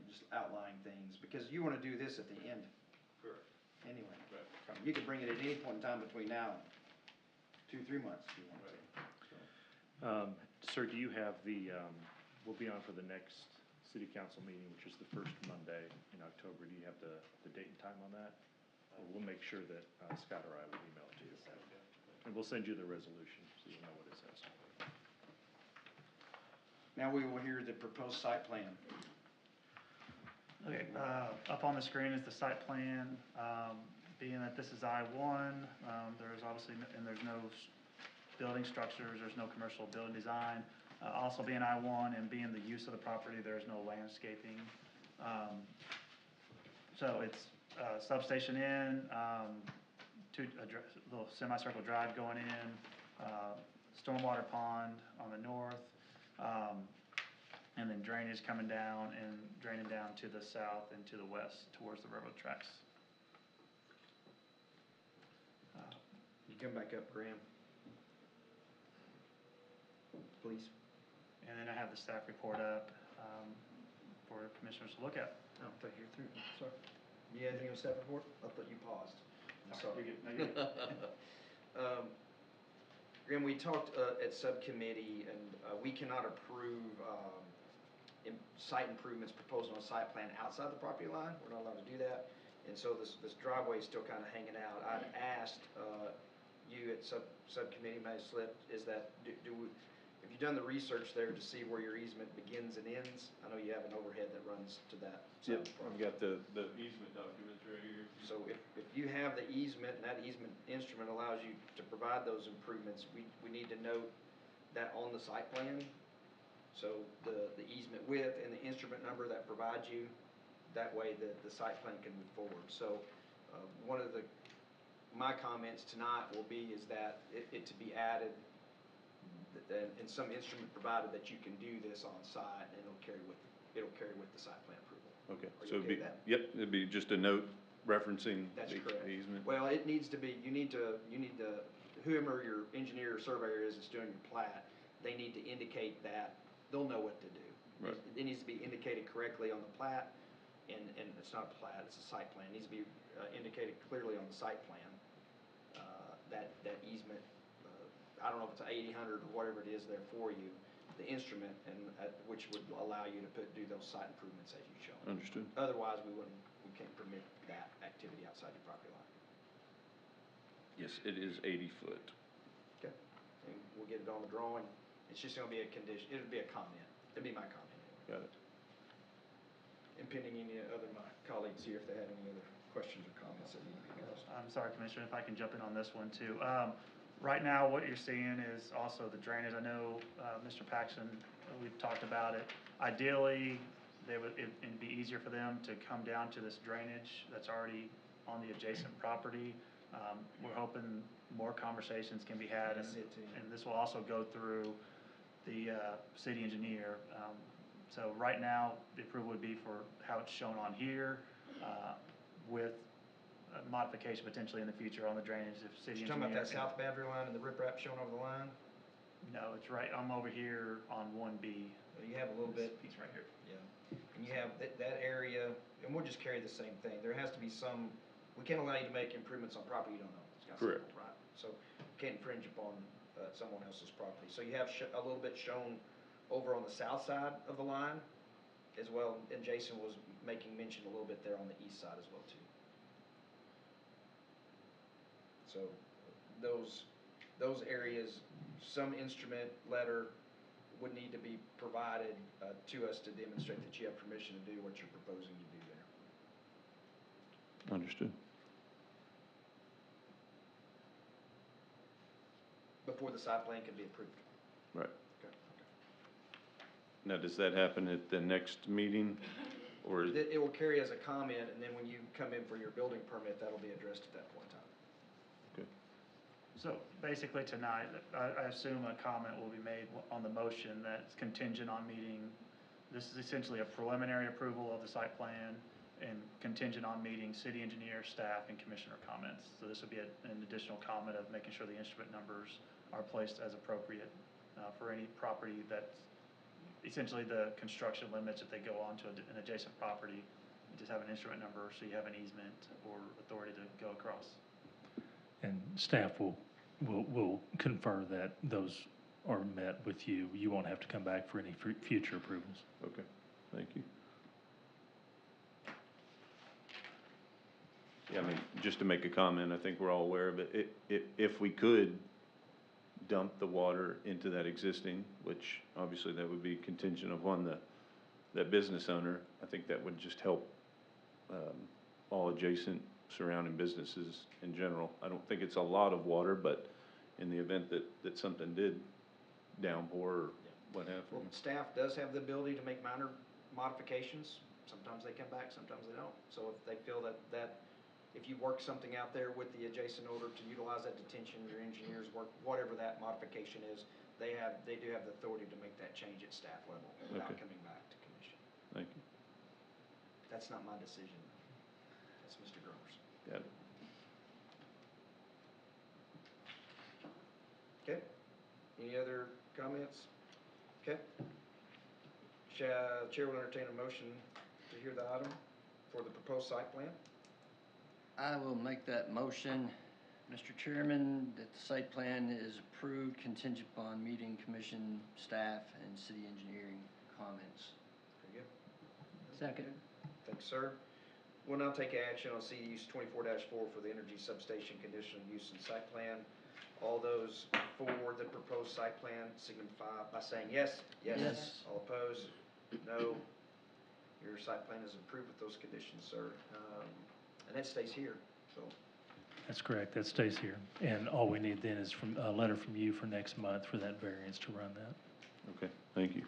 just outlying things, because you wanna do this at the end. Correct. Anyway. Right. You could bring it at any point in time between now and 2-3 months if you want to. sir, do you have we'll be on for the next city council meeting, which is the first Monday in October. Do you have the date and time on that? We'll make sure that Scott or I will email it to you. And we'll send you the resolution so you know what it says. Now we will hear the proposed site plan. Okay, up on the screen is the site plan. Being that this is I-1, there's obviously, and there's no building structures, there's no commercial building design. Also being I-1 and being the use of the property, there's no landscaping. So it's substation in, little semicircle drive going in, stormwater pond on the north, and then drainage coming down and draining down to the south and to the west towards the railroad tracks. You come back up, Graham. Please. And then I have the staff report up for commissioners to look at. Oh, I thought you were through. Sorry. You have anything on staff report? I thought you paused. I'm sorry. You're good. No, you're good. Graham, we talked at subcommittee, and we cannot approve site improvements proposed on a site plan outside the property line. We're not allowed to do that. And so this driveway is still kind of hanging out. I'd asked you at subcommittee, may have slipped, is that have you done the research there to see where your easement begins and ends? I know you have an overhead that runs to that. Yep, I've got the easement documents right here. So if you have the easement, and that easement instrument allows you to provide those improvements, we need to note that on the site plan. So the easement width and the instrument number that provides you, that way the site plan can move forward. So one of my comments tonight will be is that it to be added and some instrument provided that you can do this on site, and it'll carry with the site plan approval. Okay, Are you so it'd okay be, with that? yep, it'd be just a note referencing That's the correct. easement. Well, it needs to be, you need to, whoever your engineer or surveyor is that's doing your plat, they need to indicate that, they'll know what to do. Right. It needs to be indicated correctly on the plat, and it's not a plat, it's a site plan. It needs to be indicated clearly on the site plan, that easement, I don't know if it's 800 or whatever it is there for you, the instrument, and which would allow you to do those site improvements as you've shown. Understood. Otherwise, we can't permit that activity outside your property line. Yes, it is 80 foot. Okay. And we'll get it on the drawing. It's just gonna be a condition, it'll be a comment. It'll be my comment anyway. Got it. And pending any other of my colleagues here, if they have any other questions or comments that need to be addressed. I'm sorry, Commissioner, if I can jump in on this one too. Right now, what you're seeing is also the drainage. I know Mr. Paxton, we've talked about it. Ideally, it'd be easier for them to come down to this drainage that's already on the adjacent property. We're hoping more conversations can be had, and this will also go through the city engineer. So right now, the approval would be for how it's shown on here, with modification potentially in the future on the drainage if city You're engineer. talking about that south boundary line and the riprap shown over the line? No, it's right, I'm over here on 1B. You have a little bit. Piece right here. Yeah. And you have that area, and we'll just carry the same thing. There has to be some, we can't allow you to make improvements on property you don't own. It's kind of Correct. simple, right? So you can't infringe upon someone else's property. So you have a little bit shown over on the south side of the line as well, and Jason was making mention a little bit there on the east side as well too. So those areas, some instrument letter would need to be provided to us to demonstrate that you have permission to do what you're proposing to do there. Understood. Before the site plan can be approved. Right. Okay. Now, does that happen at the next meeting, or? It will carry as a comment, and then when you come in for your building permit, that'll be addressed at that point in time. So basically tonight, I assume a comment will be made on the motion that's contingent on meeting, this is essentially a preliminary approval of the site plan and contingent on meeting city engineer, staff, and commissioner comments. So this would be an additional comment of making sure the instrument numbers are placed as appropriate for any property that's essentially the construction limits. If they go onto an adjacent property, you just have an instrument number, so you have an easement or authority to go across. And staff will confer that those are met with you. You won't have to come back for any future approvals. Okay, thank you. Yeah, I mean, just to make a comment, I think we're all aware of it. If we could dump the water into that existing, which obviously that would be contingent upon that business owner, I think that would just help all adjacent surrounding businesses in general. I don't think it's a lot of water, but in the event that something did downpour or what have you. Well, staff does have the ability to make minor modifications. Sometimes they come back, sometimes they don't. So if they feel that if you work something out there with the adjacent owner to utilize that detention, your engineers work, whatever that modification is, they do have the authority to make that change at staff level without Okay. coming back to commission. Thank you. That's not my decision. That's Mr. Grover's. Got it. Okay. Any other comments? Okay. Chair will entertain a motion to hear the item for the proposed site plan. I will make that motion, Mr. Chairman, that the site plan is approved contingent upon meeting commission staff and city engineering comments. Very good. Second. Thanks, sir. We'll now take action on CDU's 24-4 for the energy substation conditional use and site plan. All those for the proposed site plan signify by saying yes. Yes. All opposed? No. Your site plan is approved with those conditions, sir. And that stays here, so. That's correct, that stays here. And all we need then is a letter from you for next month for that variance to run that. Okay, thank you.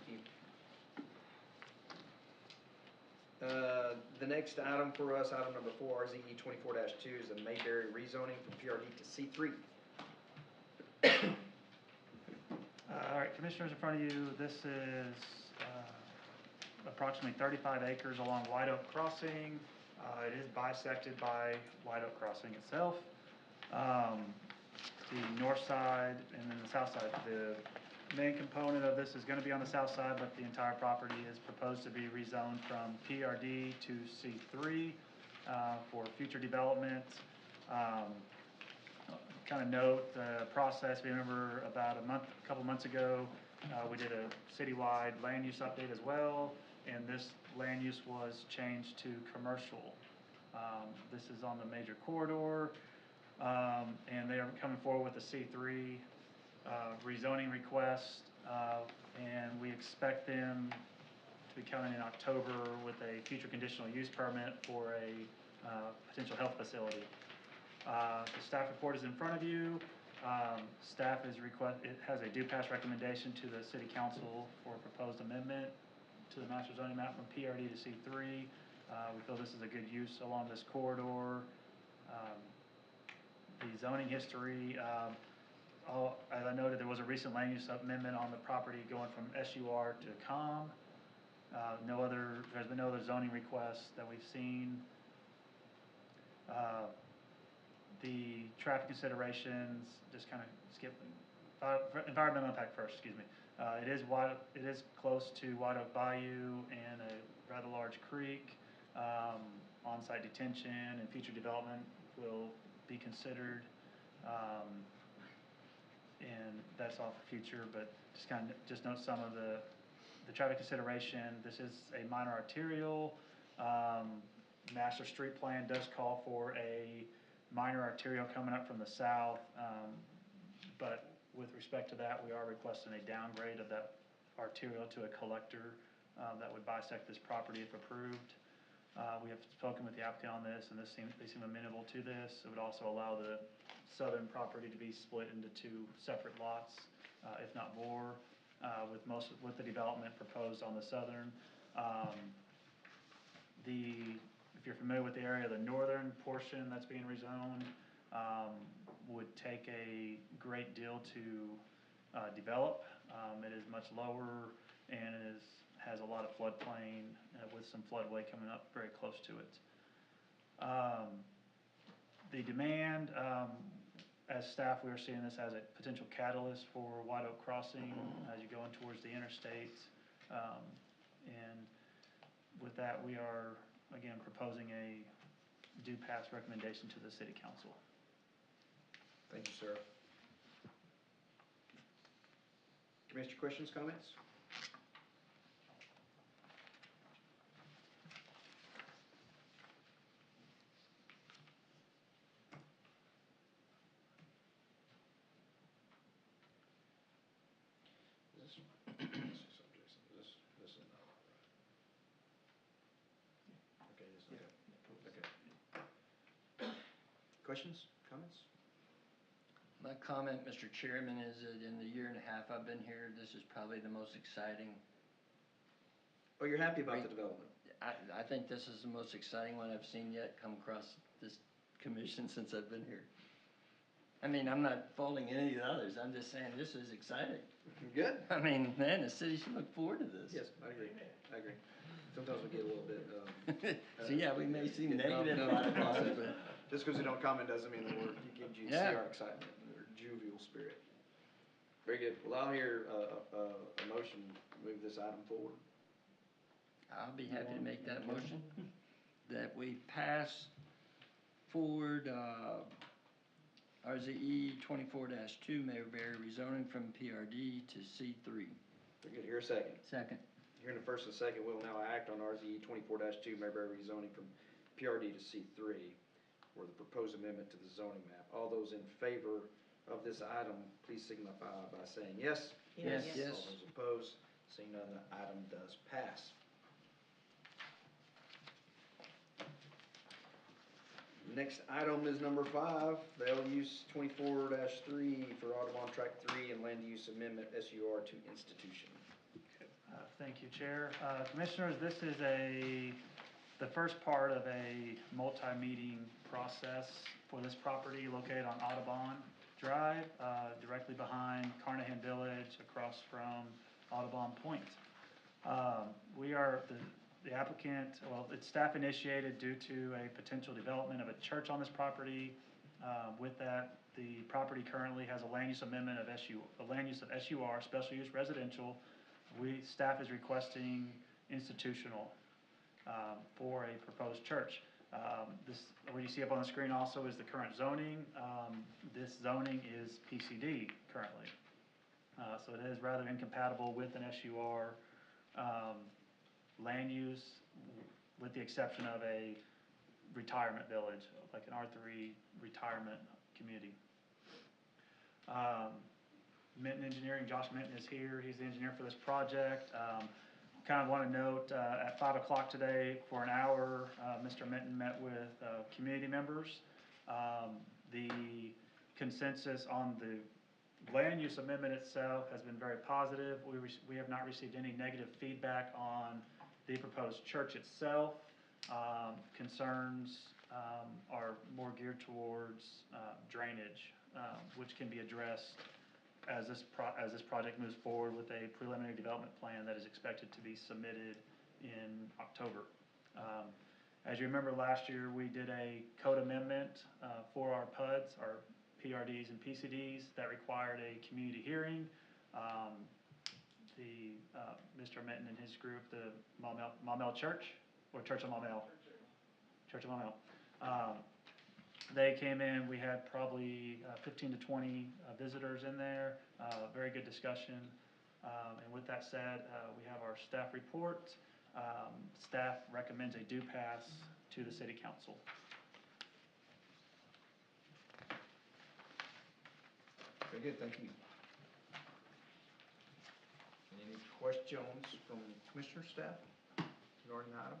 Thank you. The next item for us, item number 4, RZE 24-2, is the Mayberry rezoning from PRD to C3. All right, commissioners, in front of you, this is approximately 35 acres along White Oak Crossing. It is bisected by White Oak Crossing itself. The north side and then the south side. The main component of this is going to be on the south side, but the entire property is proposed to be rezoned from PRD to C3 for future development. Kind of note the process. We remember about a couple months ago, we did a citywide land use update as well, and this land use was changed to commercial. This is on the major corridor, and they are coming forward with a C3 rezoning request, and we expect them to be coming in October with a future conditional use permit for a potential health facility. The staff report is in front of you. Staff it has a due pass recommendation to the city council for a proposed amendment to the master zoning map from PRD to C3. We feel this is a good use along this corridor. The zoning history, as I noted, there was a recent land use amendment on the property going from SUR to COM. There's been no other zoning requests that we've seen. The traffic considerations, just kind of skip, environmental impact first, excuse me. It is close to White Oak Bayou and a rather large creek. On-site detention and future development will be considered. And that's all for future, but just note some of the traffic consideration. This is a minor arterial. Master street plan does call for a minor arterial coming up from the south, but with respect to that, we are requesting a downgrade of that arterial to a collector that would bisect this property if approved. We have spoken with the applicant on this, and they seem amenable to this. It would also allow the southern property to be split into two separate lots, if not more, with the development proposed on the southern. If you're familiar with the area, the northern portion that's being rezoned would take a great deal to develop. It is much lower and has a lot of floodplain with some floodway coming up very close to it. The demand, as staff, we are seeing this as a potential catalyst for White Oak Crossing as you go in towards the interstate. And with that, we are, again, proposing a do pass recommendation to the city council. Thank you, sir. Commissioner, questions, comments? Questions, comments? My comment, Mr. Chairman, is that in the year and a half I've been here, this is probably the most exciting. Oh, you're happy about the development? I think this is the most exciting one I've seen yet come across this commission since I've been here. I mean, I'm not faulting any of the others. I'm just saying this is exciting. Good. I mean, man, the city should look forward to this. Yes, I agree. I agree. Sometimes we get a little bit, So yeah, we may seem negative a lot of times, but. just because we don't comment doesn't mean that we're, you see our excitement, our jovial spirit. Very good. Well, I'll hear a motion to move this item forward. I'll be happy to make that motion, that we pass forward RZE 24-2, Mayberry rezoning from PRD to C3. Very good. Here a second. Second. Hearing the first and second, we'll now act on RZE 24-2, Mayberry rezoning from PRD to C3, or the proposed amendment to the zoning map. All those in favor of this item, please signify by saying yes. Yes. Yes. All those opposed, seeing none, the item does pass. Next item is number 5, the LU's 24-3 for Audubon Tract 3 and land use amendment SUR to institution. Thank you, Chair. Commissioners, this is the first part of a multi-meeting process for this property located on Audubon Drive, directly behind Carnahan Village, across from Audubon Point. We are, the applicant, well, it's staff initiated due to a potential development of a church on this property. With that, the property currently has a land use amendment of SUR, special use residential. Staff is requesting institutional for a proposed church. What you see up on the screen also is the current zoning. This zoning is PCD currently. So it is rather incompatible with an SUR land use, with the exception of a retirement village, like an R3 retirement community. Minton Engineering, Josh Minton is here. He's the engineer for this project. Kind of want to note, at 5 o'clock today, for an hour, Mr. Minton met with community members. The consensus on the land use amendment itself has been very positive. We have not received any negative feedback on the proposed church itself. Concerns are more geared towards drainage, which can be addressed as this project moves forward with a preliminary development plan that is expected to be submitted in October. As you remember, last year we did a code amendment for our PUDs, our PRDs and PCDs, that required a community hearing. Mr. Minton and his group, the Maumelle Church, or Church of Maumelle? Church of Maumelle. They came in, we had probably 15 to 20 visitors in there, very good discussion. And with that said, we have our staff report. Staff recommends a do pass to the City Council. Very good, thank you. Any questions from Commissioner staff regarding the item?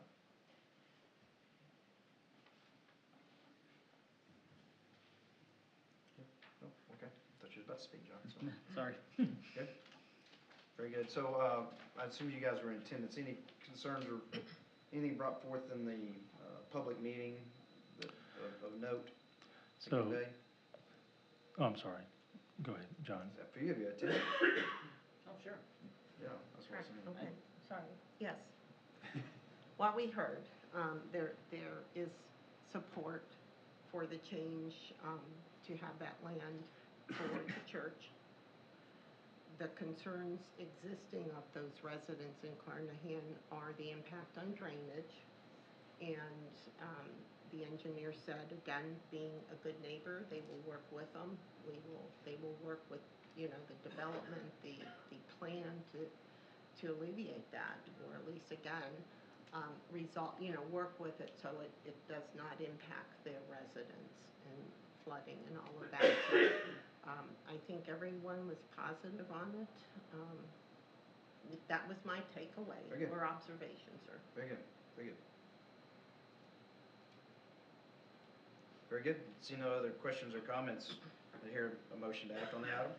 what you was about to speak, John, so. Sorry. Good. Very good. So, I assume you guys were in attendance. Any concerns or anything brought forth in the, public meeting that, of note to So- convey? Oh, I'm sorry. Go ahead, John. Is that for you? Have you attended? Oh, sure. Yeah, that's what I'm saying. Okay, sorry. Yes. What we heard, there is support for the change, to have that land for the church. The concerns existing of those residents in Carnahan are the impact on drainage. And, the engineer said, again, being a good neighbor, they will work with them. They will work with, you know, the development, the plan to alleviate that, or at least again, work with it so it does not impact their residents and flooding and all of that. So, I think everyone was positive on it. That was my takeaway Very good. or observation, sir. Very good, very good. Very good. See no other questions or comments. I hear a motion to act on the item.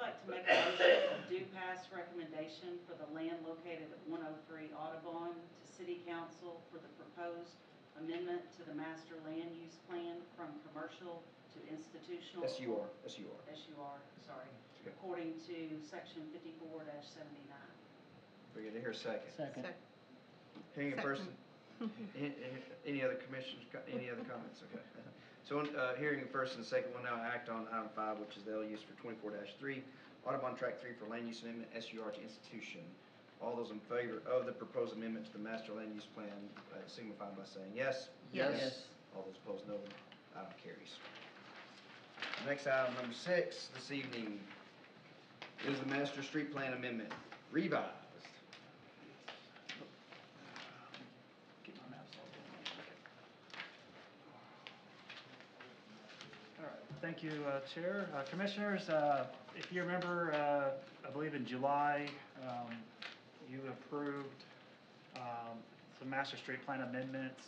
I'd like to make a motion to do pass recommendation for the land located at 103 Audubon to City Council for the proposed amendment to the master land use plan from commercial to institutional. SUR. SUR, sorry, Okay. according to section 54-79. Very good. I hear a second. Second. Hearing a first, Second. any other commissioners, any other comments? Okay. So, hearing a first and a second, we'll now act on item 5, which is the LUS for 24-3, Audubon Track 3 for land use amendment, SUR to institution. All those in favor of the proposed amendment to the master land use plan, signify by saying yes. Yes. All those opposed, no. Item carries. Next item, number 6, this evening, is the master street plan amendment, revised. Get my maps all going. All right, thank you, Chair. Commissioners, if you remember, I believe in July, you approved some master street plan amendments.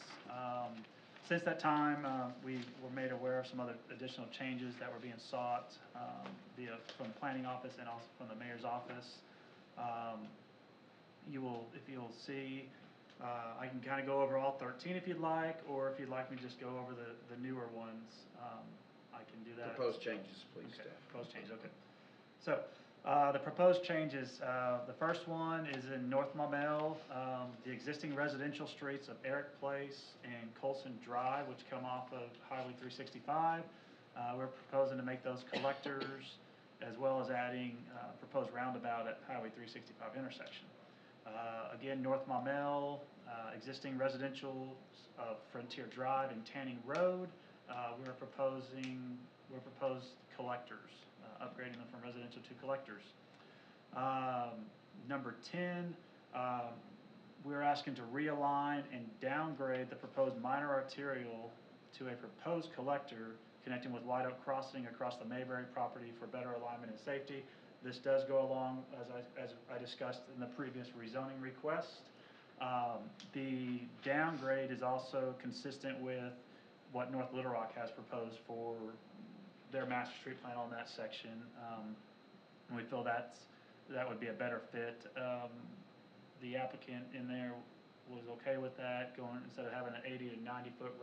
Since that time, we were made aware of some other additional changes that were being sought from the planning office and also from the mayor's office. If you'll see, I can kind of go over all 13 if you'd like, or if you'd like me to just go over the newer ones, I can do that. Proposed changes, please, Okay, staff. proposed changes, okay. So, the proposed changes, the first one is in North Maumelle, the existing residential streets of Eric Place and Colson Drive, which come off of Highway 365. We're proposing to make those collectors, as well as adding proposed roundabout at Highway 365 intersection. Again, North Maumelle, existing residential Frontier Drive and Tanning Road. We're proposed collectors, upgrading them from residential to collectors. Number 10, we're asking to realign and downgrade the proposed minor arterial to a proposed collector connecting with White Oak Crossing across the Mayberry property for better alignment and safety. This does go along, as I discussed in the previous rezoning request. The downgrade is also consistent with what North Little Rock has proposed for their master street plan on that section. And we feel that would be a better fit. The applicant in there was okay with that, going, instead of having an 80 to 90 foot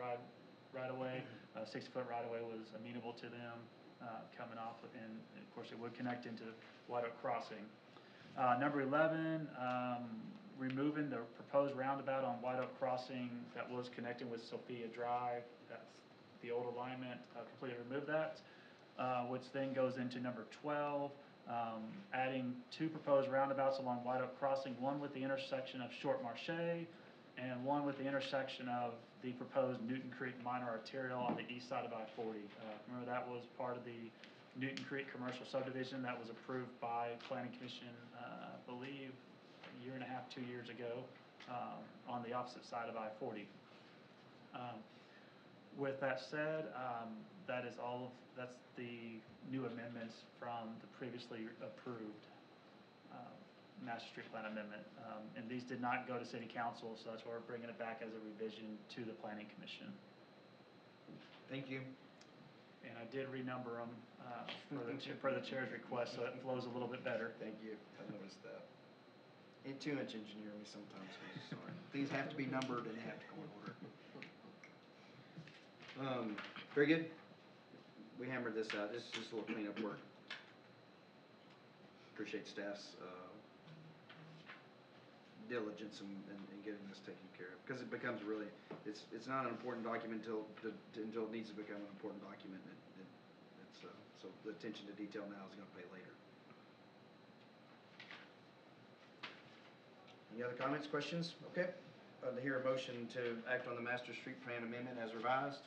right away, 60 foot right away was amenable to them, coming off, and of course it would connect into White Oak Crossing. Number 11, removing the proposed roundabout on White Oak Crossing that was connecting with Sophia Drive. That's the old alignment, completely remove that, which then goes into number 12, adding 2 proposed roundabouts along White Oak Crossing, one with the intersection of Short Marche and one with the intersection of the proposed Newton Creek minor arterial on the east side of I-40. Remember, that was part of the Newton Creek commercial subdivision that was approved by Planning Commission, I believe, a year and a half, 2 years ago, on the opposite side of I-40. With that said, that's the new amendments from the previously approved master street plan amendment. And these did not go to city council, so that's why we're bringing it back as a revision to the planning commission. Thank you. and I did renumber them, for the chair's request, so it flows a little bit better. Thank you, I noticed that. And too much engineering me sometimes, so sorry. Things have to be numbered and they have to go in order. Very good. We hammered this out, this is just a little cleanup work. Appreciate staff's, diligence in getting this taken care of, because it becomes really, it's not an important document until it needs to become an important document. So the attention to detail now is gonna pay later. Any other comments, questions? Okay, to hear a motion to act on the master street plan amendment as revised.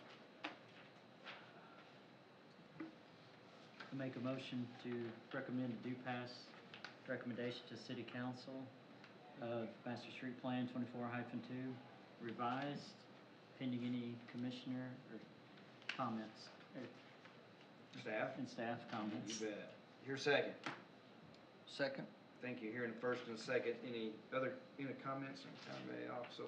I make a motion to recommend a do pass recommendation to city council of Master Street Plan 24-2 revised, pending any commissioner or comments, or Staff? and staff comments. You bet. Here a second. Second? Thank you. Here in the first and second. Any comments? Time way off. So,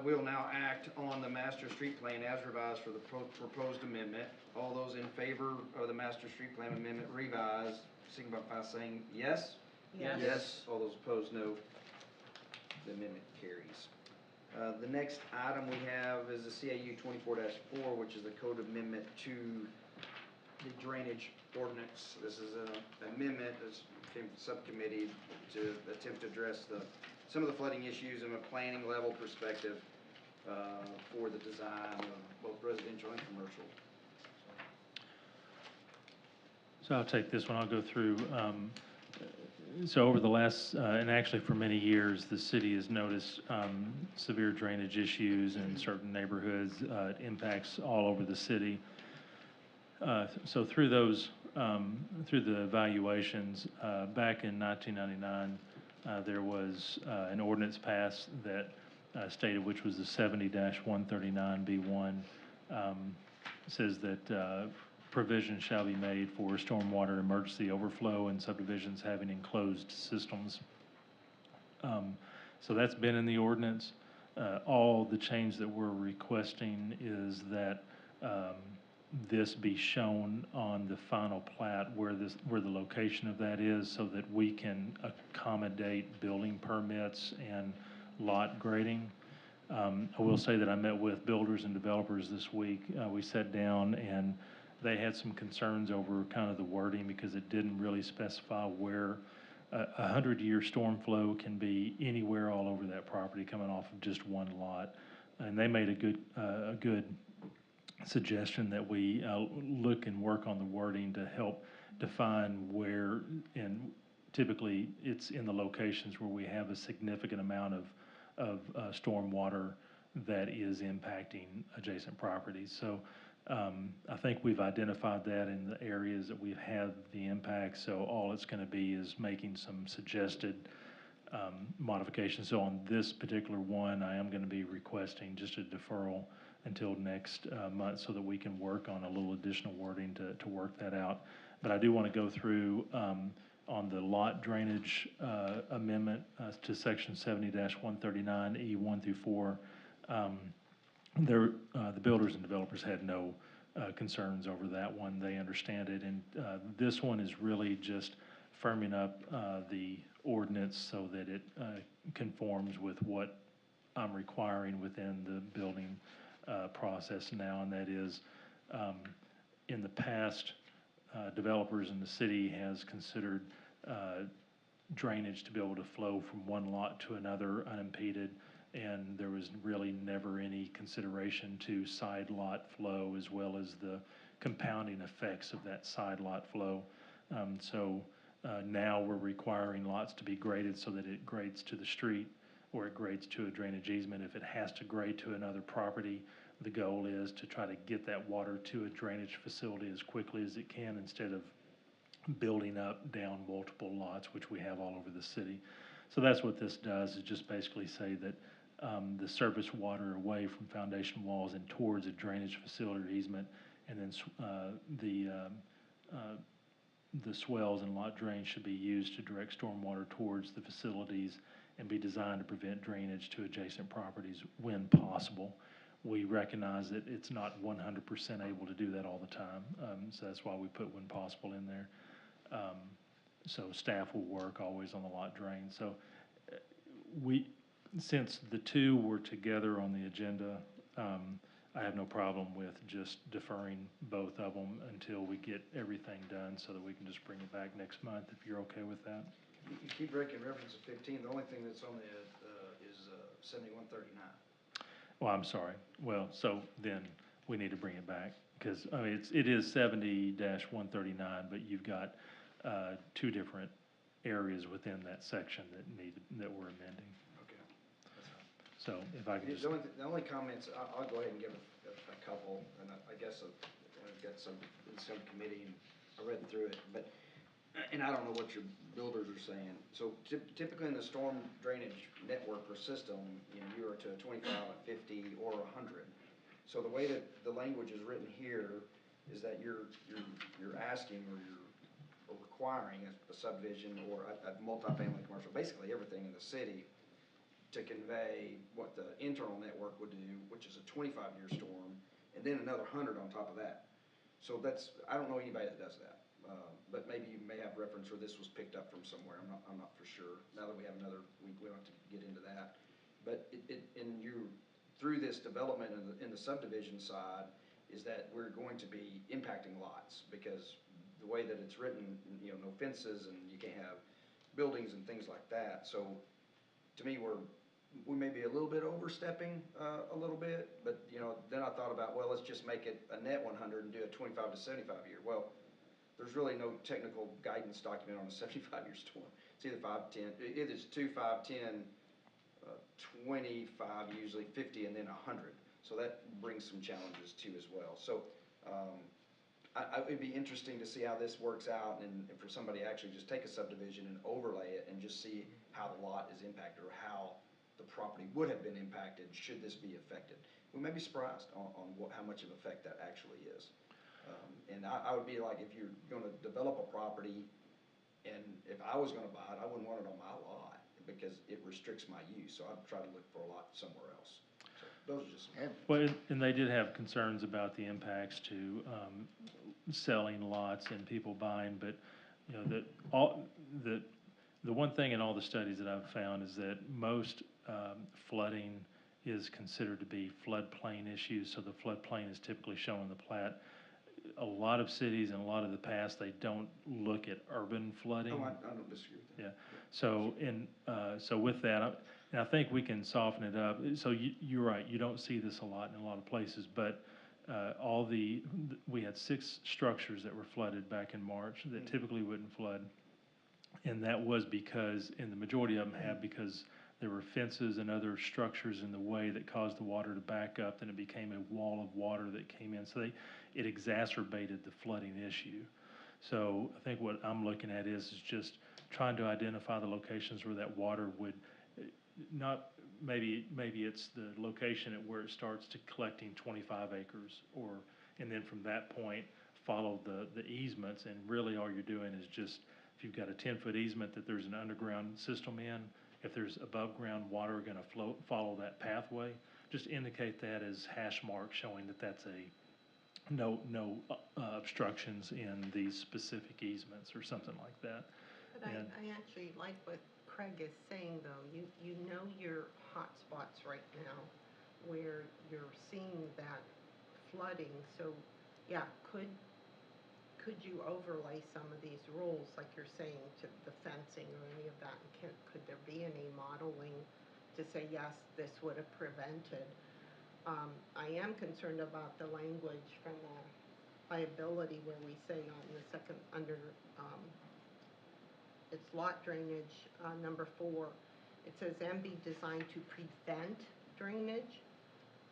we'll now act on the master street plan as revised for the proposed amendment. All those in favor of the master street plan amendment revised, signify by saying yes. Yes. Yes. All those opposed, no. The amendment carries. The next item we have is the CAU 24-4, which is the code amendment to the drainage ordinance. This is an amendment that came from subcommittee to attempt to address some of the flooding issues in a planning level perspective for the design of both residential and commercial. So I'll take this one, I'll go through. So over the last, and actually for many years, the city has noticed severe drainage issues in certain neighborhoods. It impacts all over the city. So through those, through the evaluations, back in 1999, there was an ordinance passed that stated, which was the 70-139B1, says that provision shall be made for stormwater emergency overflow in subdivisions having enclosed systems. So that's been in the ordinance. All the change that we're requesting is that this be shown on the final plat where the location of that is, so that we can accommodate building permits and lot grading. I will say that I met with builders and developers this week. We sat down and they had some concerns over kind of the wording, because it didn't really specify where a 100-year storm flow can be anywhere all over that property coming off of just one lot. And they made a good suggestion that we look and work on the wording to help define where, and typically it's in the locations where we have a significant amount of storm water that is impacting adjacent properties. So I think we've identified that in the areas that we've had the impact, so all it's going to be is making some suggested modifications. So on this particular one, I am going to be requesting just a deferral until next month, so that we can work on a little additional wording to work that out. But I do want to go through on the lot drainage amendment to section 70-139E1 through 4. The builders and developers had no concerns over that one. They understand it, and this one is really just firming up the ordinance so that it conforms with what I'm requiring within the building process now, and that is, in the past, developers in the city has considered drainage to be able to flow from one lot to another unimpeded, and there was really never any consideration to side lot flow as well as the compounding effects of that side lot flow. So now we're requiring lots to be graded so that it grades to the street, or it grades to a drainage easement. If it has to grade to another property, the goal is to try to get that water to a drainage facility as quickly as it can, instead of building up down multiple lots, which we have all over the city. So that's what this does, is just basically say that the surface water away from foundation walls and towards a drainage facility or easement, and then the swells and lot drains should be used to direct stormwater towards the facilities and be designed to prevent drainage to adjacent properties when possible. we recognize that it's not 100% able to do that all the time. So that's why we put when possible in there. So staff will work always on the lot drain. So since the two were together on the agenda, I have no problem with just deferring both of them until we get everything done so that we can just bring it back next month, if you're okay with that. You keep breaking reference to 15, the only thing that's on the, is 7139. Well, I'm sorry. Well, so then we need to bring it back, because, I mean, it is 70-139, but you've got two different areas within that section that we're amending. Okay, that's fine. So if I can just, The only comments, I'll go ahead and give a couple, and I guess I've got some, in some committee, and I read through it, but, and I don't know what your builders are saying. So typically in the storm drainage network or system, you know, you are to a 25, a 50, or 100. So the way that the language is written here is that you're asking or you're requiring a subdivision or a multifamily commercial, basically everything in the city, to convey what the internal network would do, which is a 25-year storm, and then another 100 on top of that. So that's, I don't know anybody that does that. But maybe you may have reference where this was picked up from somewhere. I'm not for sure. Now that we have another week, we don't have to get into that. But through this development in the subdivision side, is that we're going to be impacting lots, because the way that it's written, you know, no fences, and you can't have buildings and things like that. So to me, we may be a little bit overstepping a little bit, but you know, then I thought about, well, let's just make it a net 100 and do a 25 to 75 year. Well, there's really no technical guidance document on a 75-year storm. It's either 5, 10, it is 2, 5, 10, 25, usually 50, and then 100. So that brings some challenges too as well. So it'd be interesting to see how this works out, and for somebody to actually just take a subdivision and overlay it and just see how the lot is impacted, or how the property would have been impacted should this be affected. We may be surprised on how much of effect that actually is. And I would be like, if you're gonna develop a property, and if I was gonna buy it, I wouldn't want it on my lot, because it restricts my use, so I'd try to look for a lot somewhere else. So those are just some. well, and they did have concerns about the impacts to selling lots and people buying, but, you know, the one thing in all the studies that I've found is that most flooding is considered to be floodplain issues, so the floodplain is typically shown in the plat. A lot of cities and a lot of the past, they don't look at urban flooding. Oh, I don't disagree with that. Yeah, so so with that, and I think we can soften it up. So you're right, you don't see this a lot in a lot of places, but we had 6 structures that were flooded back in March that typically wouldn't flood. And that was because, and the majority of them have, because there were fences and other structures in the way that caused the water to back up, and it became a wall of water that came in. So it exacerbated the flooding issue. So I think what I'm looking at is just trying to identify the locations where that water would not, maybe it's the location at where it starts to collecting 25 acres, and then from that point, follow the easements, and really all you're doing is just, if you've got a 10-foot easement that there's an underground system in, if there's above ground water gonna flow, follow that pathway, just indicate that as hash marks showing that that's no obstructions in these specific easements or something like that. But I actually like what Craig is saying, though. You know your hot spots right now where you're seeing that flooding. So, yeah, could you overlay some of these rules, like you're saying, to the fencing or any of that? Could there be any modeling to say, yes, this would have prevented? I am concerned about the language from the liability where we say on the second, under, it's lot drainage, number 4. It says, and be designed to prevent drainage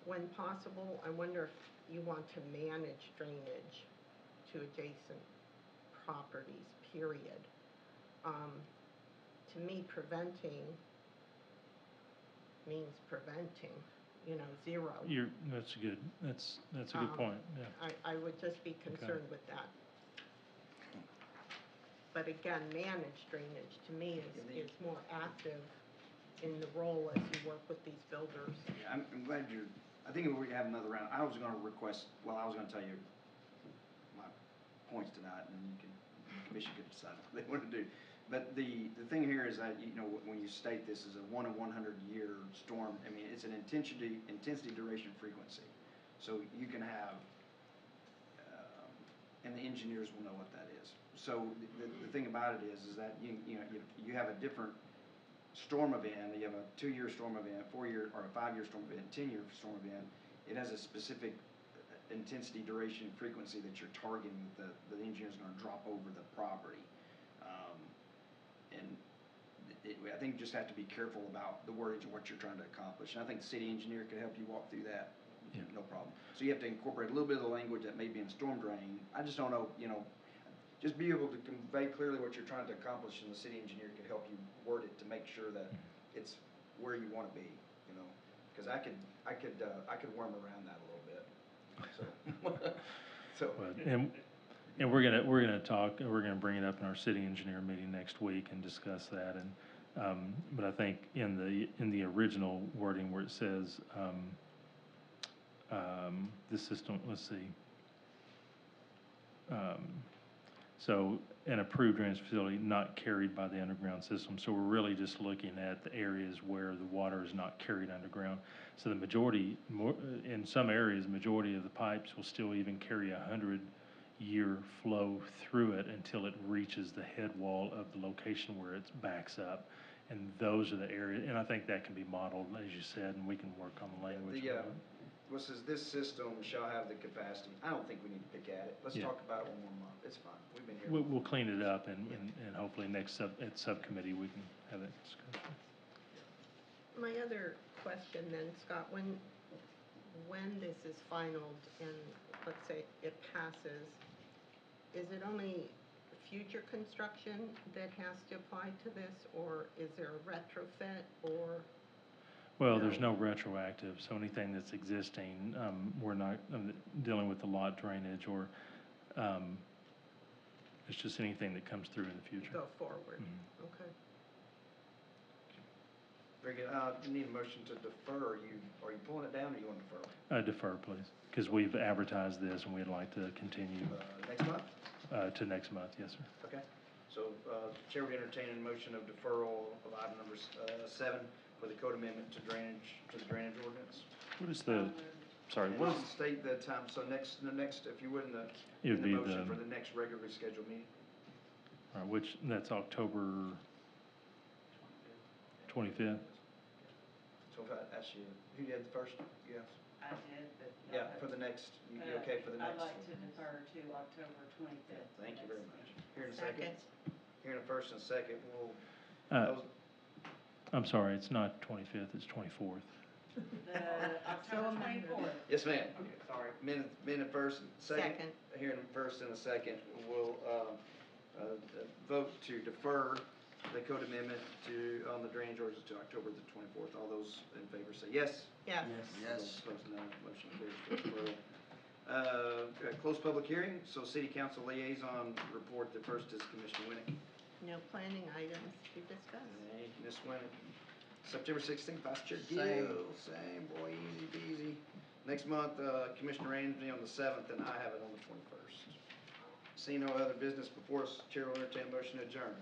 when possible. I wonder if you want to manage drainage to adjacent properties, period. To me, preventing means preventing, you know, 0. That's good. That's a good point, yeah. I would just be concerned with that. But again, managed drainage to me is more active in the role as you work with these builders. Yeah, I'm glad you're I think we have another round. I was gonna request, well, I was gonna tell you my points tonight, and you can, the commission could decide what they wanna do. But the thing here is that, you know, when you state this as a 1 in 100 year storm, I mean, it's an intensity, duration, frequency. So you can have, and the engineers will know what that is. So the thing about it is that you have a different storm event, you have a 2-year storm event, 4-year, or a 5-year storm event, 10-year storm event. It has a specific intensity, duration, frequency that you're targeting, that the engineer's gonna drop over the property. And I think you just have to be careful about the wordage of what you're trying to accomplish. And I think the city engineer could help you walk through that, Yeah. no problem. So you have to incorporate a little bit of the language that may be in storm drain. I just don't know, just be able to convey clearly what you're trying to accomplish, and the city engineer could help you word it to make sure that it's where you wanna be, Cause I could worm around that a little bit, so. But, and we're gonna talk, we're gonna bring it up in our city engineer meeting next week and discuss that, and, but I think in the original wording where it says, this system, let's see. So, an approved drainage facility not carried by the underground system, so we're really just looking at the areas where the water is not carried underground. So the majority, in some areas, the majority of the pipes will still even carry 100-year flow through it until it reaches the head wall of the location where it backs up. And those are the areas, and I think that can be modeled, as you said, and we can work on the language. What says this system shall have the capacity, I don't think we need to pick at it. Let's Yeah. talk about it one more month, it's fine, we've been here. We'll clean it up, and hopefully at subcommittee, we can have that discussion. My other question then, Scott, when this is finalized and let's say it passes, is it only future construction that has to apply to this, or is there a retrofit, or? Well, there's no retroactive, so anything that's existing, we're not dealing with the lot drainage, or it's just anything that comes through in the future. Go forward, Mhm. okay. Very good, you need a motion to defer, are you pulling it down, or you want to defer? Defer, please, because we've advertised this, and we'd like to continue Next month? to next month, yes, sir. Okay, so, Chair would entertain a motion of deferral of item number 7 for the code amendment to the drainage ordinance. What is the, sorry, what is, State the time, so the next, if you would, It would in be the motion the, for the next regularly scheduled meeting. which, that's October 25th. So if I ask you, who did the first? Yes. I did, but. Yeah, for the next, you okay for the next? I'd like to defer to October 25th. Thank you very much. Here in a second. Here in a first and second, we'll, I'm sorry, it's not 25th, it's 24th. The October 24th. yes, ma'am. Okay, sorry. Minute first, second. Here in first and a second, we'll, vote to defer the code amendment on the drainage ordinance to October the 24th. All those in favor say yes. Yes. All those opposed, no. Motion carries for deferral. Closed public hearing, so city council liaison report. The first is Commissioner Winnick. No planning items to discuss. Hey, Ms. Winnick. September 16th, Vice Chair Same. Gill. Same, boy, easy peasy. Next month, Commissioner Ramsey on the 7th, and I have it on the 21st. See no other business before us, Chair will entertain a motion to adjourn.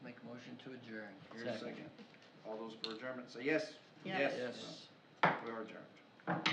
Make a motion to adjourn. Here's a second. All those for adjournment say yes. Yes. Yes. We are adjourned.